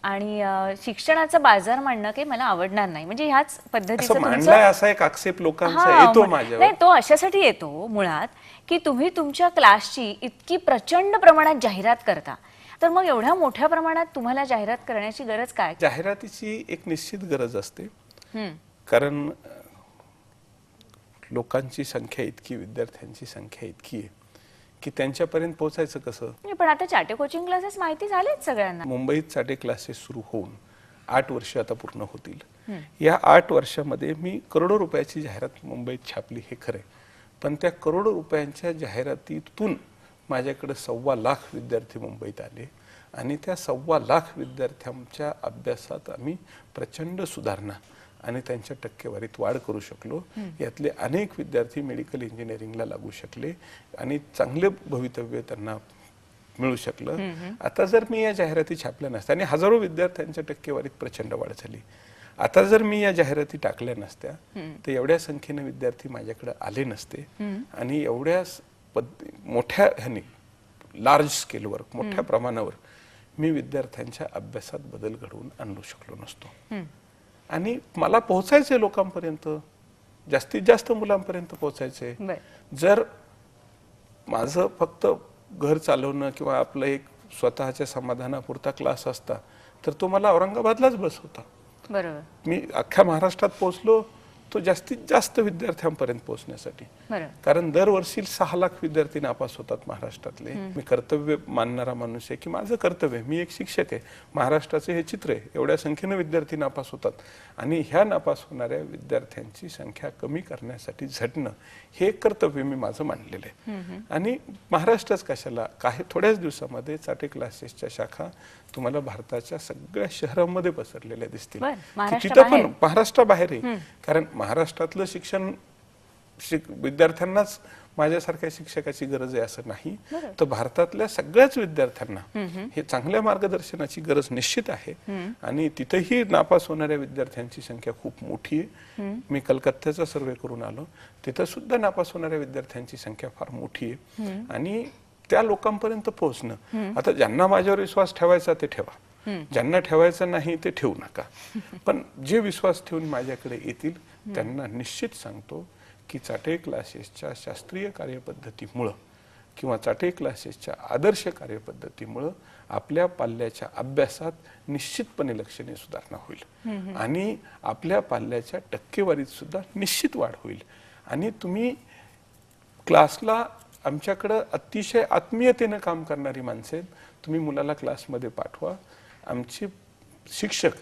आणि शिक्षणाचा बाजार मांडणं काही मला आवडणार नाही, म्हणजे ह्याच पद्धतीचं मांडलाय असा एक आक्षेप लोकांचा येतो माझ्यावर. नाही, तो अशासाठी येतो मुळात की तुम्ही तुमच्या क्लासची इतकी प्रचंड प्रमाणात जाहिरात करता, तर मग एवढ्या मोठ्या प्रमाणात तुम्हाला जाहिरात करण्याची गरज काय? जाहिरातीची एक निश्चित गरज असते, कारण लोकांची संख्या इतकी, विद्यार्थ्यांची संख्या इतकी आहे की त्यांच्यापर्यंत पोहोचायचं कसं? पण आता चाटे कोचिंग क्लासेस माहिती झालेत सगळ्यांना. मुंबईत चाटे क्लासेस सुरू होऊन 8 वर्ष आता पूर्ण होतील. या 8 वर्षामध्ये मी करोडो रुपयाची जाहिरात मुंबईत छापली हे खरं, पण त्या करोडो रुपयांच्या जाहिरातीतून माझ्याकडे 1.25 लाख विद्यार्थी मुंबईत आले आणि त्या 1.25 लाख विद्यार्थ्यांच्या अभ्यासात आम्ही प्रचंड सुधारणा आणि त्यांच्या टक्केवारीत वाढ करू शकलो. यातले अनेक विद्यार्थी मेडिकल इंजिनिअरिंगला लागू शकले आणि चांगले भवितव्य त्यांना मिळू शकलं. आता जर मी या जाहिराती छापल्या नसत्या आणि हजारो विद्यार्थ्यांच्या टक्केवारीत प्रचंड वाढ झाली, आता जर मी या जाहिराती टाकल्या नसत्या तर एवढ्या संख्येने विद्यार्थी माझ्याकडे आले नसते आणि एवढ्या मोठ्या ह्याने लार्ज स्केलवर मोठ्या प्रमाणावर मी विद्यार्थ्यांच्या अभ्यासात बदल घडवून आणू शकलो नसतो. आणि मला पोहोचायचे लोकांपर्यंत, जास्तीत जास्त मुलांपर्यंत पोहोचायचे. जर माझं फक्त घर चालवणं किंवा आपलं एक स्वतःच्या समाधानापुरता क्लास असता तर तो मला औरंगाबादलाच बस होता. बरोबर. मी अख्ख्या महाराष्ट्रात पोहोचलो तो जास्तीत जास्त विद्यार्थ्यांपर्यंत पोहोचण्यासाठी. कारण दरवर्षी 6 लाख विद्यार्थी नापास होतात महाराष्ट्रातले. मी कर्तव्य मानणारा माणूस आहे की माझं कर्तव्य, मी एक शिक्षक आहे, महाराष्ट्राचे हे चित्र आहे, एवढ्या संख्येने विद्यार्थी नापास होतात आणि ह्या नापास होणाऱ्या विद्यार्थ्यांची संख्या कमी करण्यासाठी झटणं हे कर्तव्य मी माझं मानलेलं आहे. आणि महाराष्ट्रच कशाला, काही थोड्याच दिवसामध्ये चाटे क्लासेसच्या शाखा तुम्हाला भारताच्या सगळ्या शहरांमध्ये पसरलेल्या दिसतील. तिथं पण महाराष्ट्राबाहेर आहे. कारण महाराष्ट्रातलं शिक्षण विद्यार्थ्यांनाच माझ्यासारख्या शिक्षकाची गरज आहे असं नाही, तर भारतातल्या सगळ्याच विद्यार्थ्यांना हे चांगल्या मार्गदर्शनाची गरज निश्चित आहे. आणि तिथेही नापास होणाऱ्या विद्यार्थ्यांची संख्या खूप मोठी आहे. मी कलकत्त्याचा सर्वे करून आलो, तिथं सुद्धा नापास होणाऱ्या विद्यार्थ्यांची संख्या फार मोठी आहे. आणि त्या लोकांपर्यंत पोहोचणं, आता ज्यांना माझ्यावर विश्वास ठेवायचा ते ठेवा, ज्यांना ठेवायचा नाही ते ठेवू नका, पण जे विश्वास ठेवून माझ्याकडे येतील त्यांना निश्चित सांगतो की चाटे क्लासेसच्या शास्त्रीय कार्यपद्धतीमुळं किंवा चाटे क्लासेसच्या आदर्श कार्यपद्धतीमुळं आपल्या पाल्याच्या अभ्यासात निश्चितपणे लक्षणीय सुधारणा होईल आणि आपल्या पाल्याच्या टक्केवारीत सुद्धा निश्चित वाढ होईल. आणि तुम्ही क्लासला, आमच्याकडं अतिशय आत्मीयतेनं काम करणारी माणसं आहेत, तुम्ही मुलाला क्लासमध्ये पाठवा. आमचे शिक्षक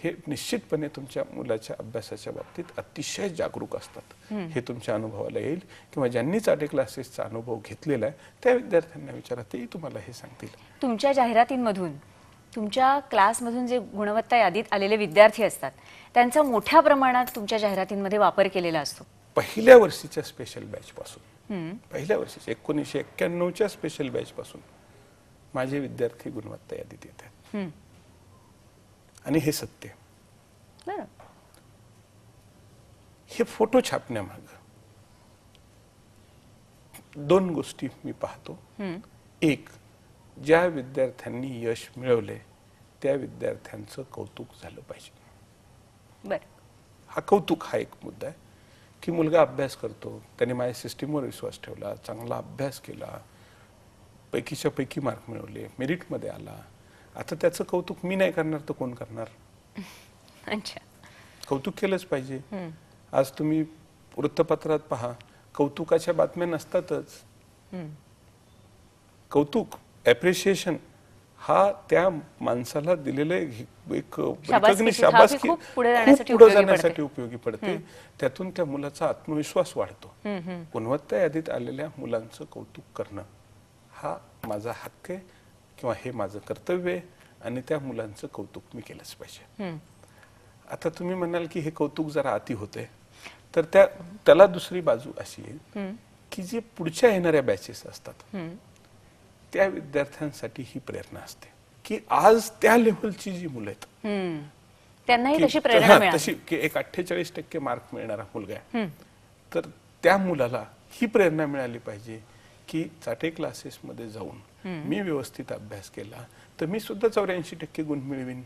हे निश्चितपणे तुमच्या मुलाच्या अभ्यासाच्या बाबतीत अतिशय जागरूक असतात. हे तुमच्या अनुभवाला येईल किंवा ज्यांनी चाटे क्लासेसचा अनुभव घेतलेला आहे त्या विद्यार्थ्यांना विचारा, तेही तुम्हाला हे सांगतील. तुमच्या जाहिरातींमधून, तुमच्या क्लासमधून जे गुणवत्ता यादीत आलेले विद्यार्थी असतात त्यांचा मोठ्या प्रमाणात तुमच्या जाहिरातींमध्ये वापर केलेला असतो. पहिल्या वर्षीच्या स्पेशल बॅच पासून, पहिल्या वर्षीच्या 1991च्या स्पेशल बॅच पासून माझे विद्यार्थी गुणवत्ता यादीत येतात. आणि हे सत्य. हे फोटो छापण्यामाग 2 गोष्टी मी पाहतो. एक, ज्या विद्यार्थ्यांनी यश मिळवले त्या विद्यार्थ्यांचं कौतुक झालं पाहिजे. हा कौतुक हा एक मुद्दा आहे की मुलगा अभ्यास करतो, त्याने माझ्या सिस्टीमवर विश्वास ठेवला, चांगला अभ्यास केला, पैकीच्या पैकी मार्क मिळवले, मेरिटमध्ये आला. आता त्याचं कौतुक मी नाही करणार तर कोण करणार? कौतुक केलंच पाहिजे. आज तुम्ही वृत्तपत्रात पहा, कौतुकाच्या बातम्या नसतातच. कौतुक, अप्रिशिएशन हा त्या माणसाला दिलेलं एक शाबासकी खूप पुढे जाण्यासाठी उपयोगी पडते. त्यातून त्या मुलाचा आत्मविश्वास वाढतो. गुणवत्ता यादीत आलेल्या मुलांचं कौतुक करणं हा माझा हक्क आहे किंवा हे माझं कर्तव्य आहे आणि त्या मुलांचं कौतुक मी केलंच पाहिजे. आता तुम्ही म्हणाल की हे कौतुक जरा अति होते, तर त्याला दुसरी बाजू अशी आहे की जे पुढच्या येणाऱ्या बॅचेस असतात त्या विद्यार्थ्यांसाठी ही प्रेरणा असते की आज त्या लेव्हलची जी मुलं आहेत त्यांनाही तशी प्रेरणा मिळाली, तशी की एक 48% मार्क मिळणारा मुलगा आहे, तर त्या मुलाला ही प्रेरणा मिळाली पाहिजे की चाटे क्लासेस मध्ये जाऊन मी व्यवस्थित अभ्यास केला तर मी सुद्धा 84% गुण मिळवीन,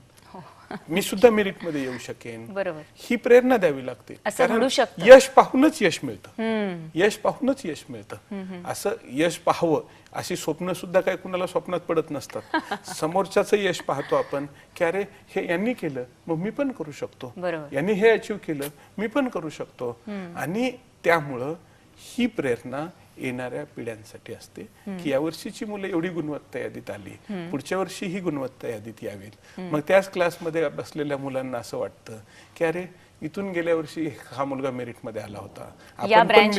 मी सुद्धा मेरिट मध्ये येऊ शकेन. बरोबर. ही प्रेरणा द्यावी लागते. कारण यश पाहूनच यश मिळतं, यश पाहूनच यश मिळतं. असं यश पाहावं अशी स्वप्न सुद्धा काही कुणाला स्वप्नात पडत नसतात. समोरच्याचं यश पाहतो आपण की अरे हे यांनी केलं मग मी पण करू शकतो, यांनी हे अचीव केलं मी पण करू शकतो. आणि त्यामुळं ही प्रेरणा येणाऱ्या पिढ्यांसाठी असते की यावर्षीची मुलं एवढी गुणवत्ता यादीत आली, पुढच्या वर्षी ही गुणवत्ता यादीत यावीत. मग त्याच क्लासमध्ये बसलेल्या मुलांना असं वाटतं की अरे इथून गेल्या वर्षी हा मुलगा मेरिट मध्ये आला होता, या ब्रांच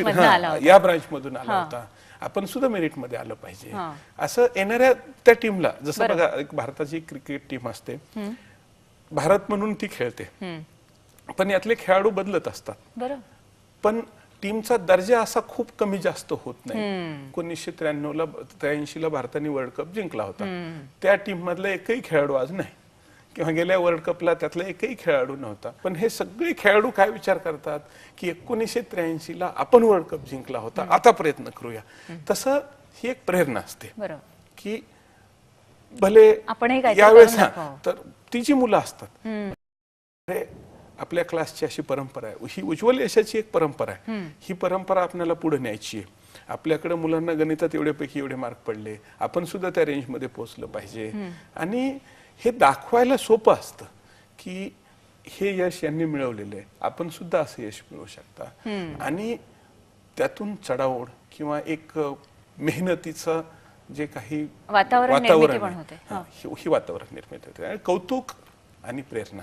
मधून आला होता, आपण सुद्धा मेरिट मध्ये आलं पाहिजे. असं येणाऱ्या त्या टीमला, जसं बघा एक भारताची क्रिकेट टीम असते, भारत म्हणून ती खेळते, पण यातले खेळाडू बदलत असतात. बरोबर. पण टीमचा दर्जा असा खूप कमी जास्त होत नाही. 1993ला 83ला भारताने वर्ल्ड कप जिंकला होता. त्या टीम मधला एकही खेळाडू आज नाही, किंवा गेल्या वर्ल्ड कपला त्यातला एकही खेळाडू नव्हता. पण हे सगळे खेळाडू काय विचार करतात की 1983ला आपण वर्ल्ड कप जिंकला होता, आता प्रयत्न करूया. तसं ही एक प्रेरणा असते बरोबर. की भले आपणही काहीतरी यावेळेस करून दाखवावं. तर ती जी मुलं असतात, अरे आपल्या क्लासची अशी परंपरा आहे, ही उज्ज्वल यशाची एक परंपरा आहे, ही परंपरा आपल्याला पुढे न्यायची आहे. आपल्याकडे मुलांना गणितात एवढ्यापैकी एवढे मार्क पडले, आपण सुद्धा त्या रेंजमध्ये पोहोचलं पाहिजे. आणि हे दाखवायला सोपं असतं की हे यश यांनी मिळवलेलं आहे, आपण सुद्धा असं यश मिळवू शकता. आणि त्यातून चढाओढ किंवा एक मेहनतीचं जे काही वातावरण निर्मिती पण होते. ही वातावरण निर्मिती होते. आणि कौतुक आणि प्रेरणा,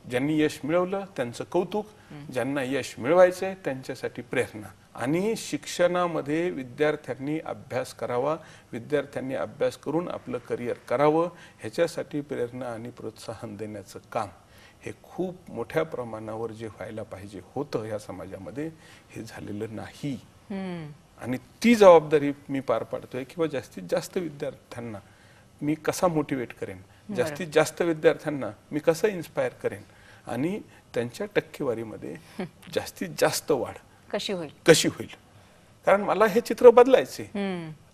ज्यांनी यश मिळवलं त्यांचं कौतुक, ज्यांना यश मिळवायचंय त्यांच्यासाठी प्रेरणा. आणि शिक्षणामध्ये विद्यार्थ्यांनी अभ्यास करावा, विद्यार्थ्यांनी अभ्यास करून आपलं करिअर करावं, ह्याच्यासाठी प्रेरणा आणि प्रोत्साहन देण्याचं काम हे खूप मोठ्या प्रमाणावर जे व्हायला पाहिजे होतं या समाजामध्ये, हे झालेलं नाही. आणि ती जबाबदारी मी पार पाडतोय किंवा जास्तीत जास्त विद्यार्थ्यांना मी कसा मोटिवेट करेन, जास्तीत जास्त विद्यार्थ्यांना मी कसं इन्स्पायर करेन, आणि त्यांच्या टक्केवारीमध्ये जास्तीत जास्त वाढ कशी होईल. कारण मला हे चित्र बदलायचे.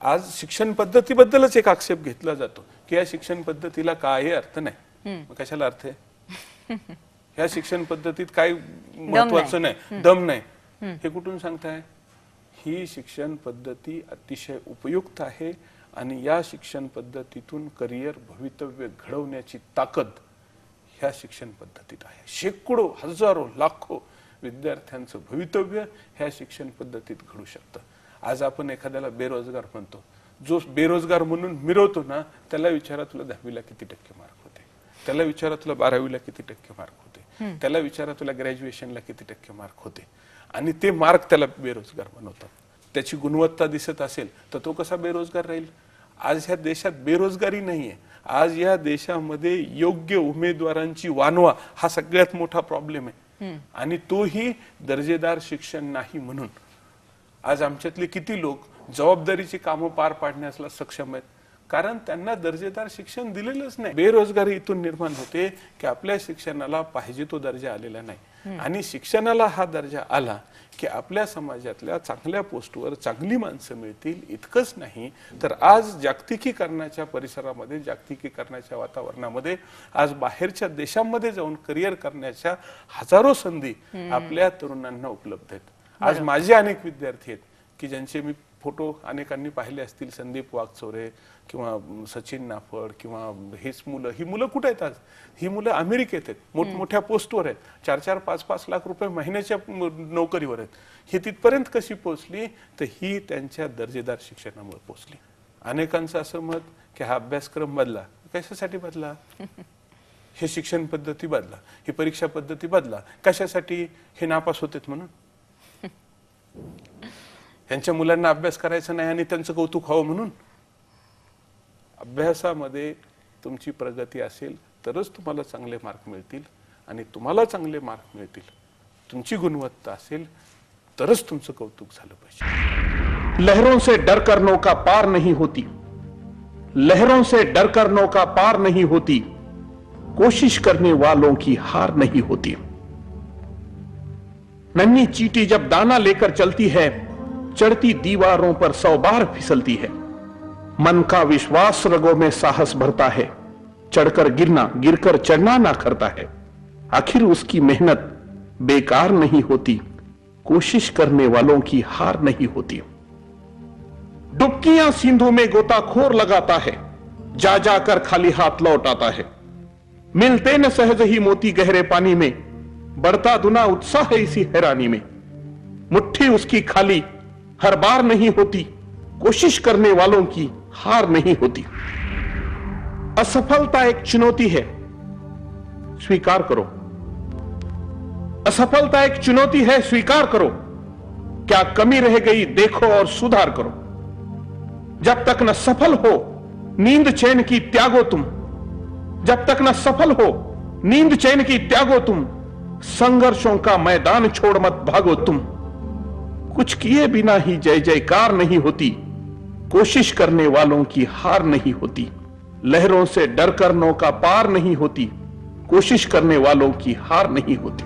आज शिक्षण पद्धतीबद्दलच एक आक्षेप घेतला जातो की या शिक्षण पद्धतीला काही अर्थ नाही. मग कशाला अर्थ आहे? ह्या शिक्षण पद्धतीत काही महत्वाचं नाही, दम नाही, हे कुठून सांगताय? ही शिक्षण पद्धती अतिशय उपयुक्त आहे आणि या शिक्षण पद्धतीतून करिअर भवितव्य घडवण्याची ताकद ह्या शिक्षण पद्धतीत आहे. शेकडो, हजारो, लाखो विद्यार्थ्यांचं भवितव्य ह्या शिक्षण पद्धतीत घडू शकतं. आज आपण एखाद्याला बेरोजगार म्हणतो, जो बेरोजगार म्हणून मिरवतो ना, त्याला विचारा तुला 10वीला किती टक्के मार्क होते, त्याला विचारा तुला 12वीला किती टक्के मार्क होते, त्याला विचारा तुला ग्रॅज्युएशनला किती टक्के मार्क होते, आणि ते मार्क त्याला बेरोजगार बनवतात. त्याची गुणवत्ता दिसत असेल तर तो कसा बेरोजगार राहील? आज ह्या देशात बेरोजगारी नाहीये. आज या देशामध्ये योग्य उमेदवारांची वानवा हा सगळ्यात मोठा प्रॉब्लेम आहे. आणि तोही दर्जेदार शिक्षण नाही म्हणून. आज आमच्यातले किती लोक जबाबदारीची कामं पार पाडण्याला सक्षम आहेत? कारण त्यांना दर्जेदार शिक्षण दिलेलंच नाही. बेरोजगारी इथून निर्माण होते की आपल्या शिक्षणाला पाहिजे तो दर्जा आलेला नाही. आणि शिक्षणाला हा दर्जा आला की आपल्या समाजातल्या चांगल्या पोस्टवर चांगली माणसं मिळतील. इतकंच नाही तर आज जागतिकीकरणाच्या परिसरामध्ये, जागतिकीकरणाच्या वातावरणामध्ये आज बाहेरच्या देशांमध्ये जाऊन करिअर करण्याच्या हजारो संधी आपल्या तरुणांना उपलब्ध आहेत. आज माझे अनेक विद्यार्थी आहेत की ज्यांचे मी फोटो अनेकांनी पाहिले असतील, संदीप वाघचोरे किंवा सचिन नाफड किंवा ही मुलं कुठे आहेत आज? ही मुलं अमेरिकेत आहेत, मोठमोठ्या पोस्टवर आहेत, 4-4, 5-5 लाख रुपये महिन्याच्या नोकरीवर आहेत. ही तिथपर्यंत कशी पोहोचली? तर ही त्यांच्या दर्जेदार शिक्षणामुळे पोहोचली. अनेकांचं असं मत की हा अभ्यासक्रम बदला. कशासाठी बदला? हे शिक्षण पद्धती बदला, ही परीक्षा पद्धती बदला. कशासाठी? हे नापास होतेत म्हणून. यांच्या मुलांना अभ्यास करायचा नाही आणि त्यांचं कौतुक व्हावं म्हणून. अभ्यासामध्ये तुमची प्रगती असेल तरच तुम्हाला चांगले मार्क मिळतील, आणि तुम्हाला चांगले मार्क मिळतील, तुमची गुणवत्ता असेल तरच तुमचं कौतुक झालं पाहिजे. लहरों से डर कर नौका पार नहीं होती, लहरों से डर कर नौका पार नहीं होती, कोशिश करने वालों की हार नहीं होती. नन्ही चींटी जब दाना लेकर चलती है, चढ़ती दीवारों पर 100 बार फिसलती है. मन का विश्वास रगों में साहस भरता है, चढ़कर गिरना, गिरकर चढ़ना ना करता है. आखिर उसकी मेहनत बेकार नहीं होती, कोशिश करने वालों की हार नहीं होती. डुबकियां सिंधु में गोताखोर लगाता है, जा जाकर खाली हाथ लौट आता है. मिलते न सहज ही मोती गहरे पानी में, बढ़ता दुना उत्साह है इसी हैरानी में. मुट्ठी उसकी खाली हर बार नहीं होती, कोशिश करने वालों की हार नहीं होती. असफलता एक चुनौती है, स्वीकार करो. असफलता एक चुनौती है, स्वीकार करो. क्या कमी रह गई देखो और सुधार करो. जब तक न सफल हो नींद चैन की त्यागो तुम, जब तक न सफल हो नींद चैन की त्यागो तुम, संघर्षों का मैदान छोड़ मत भागो तुम। कुछ किए बिना ही जय जयकार नहीं होती, कोशिश करने वालों की हार नहीं होती। लहरों से डर कर नौका पार नहीं होती, कोशिश करने वालों की हार नहीं होती।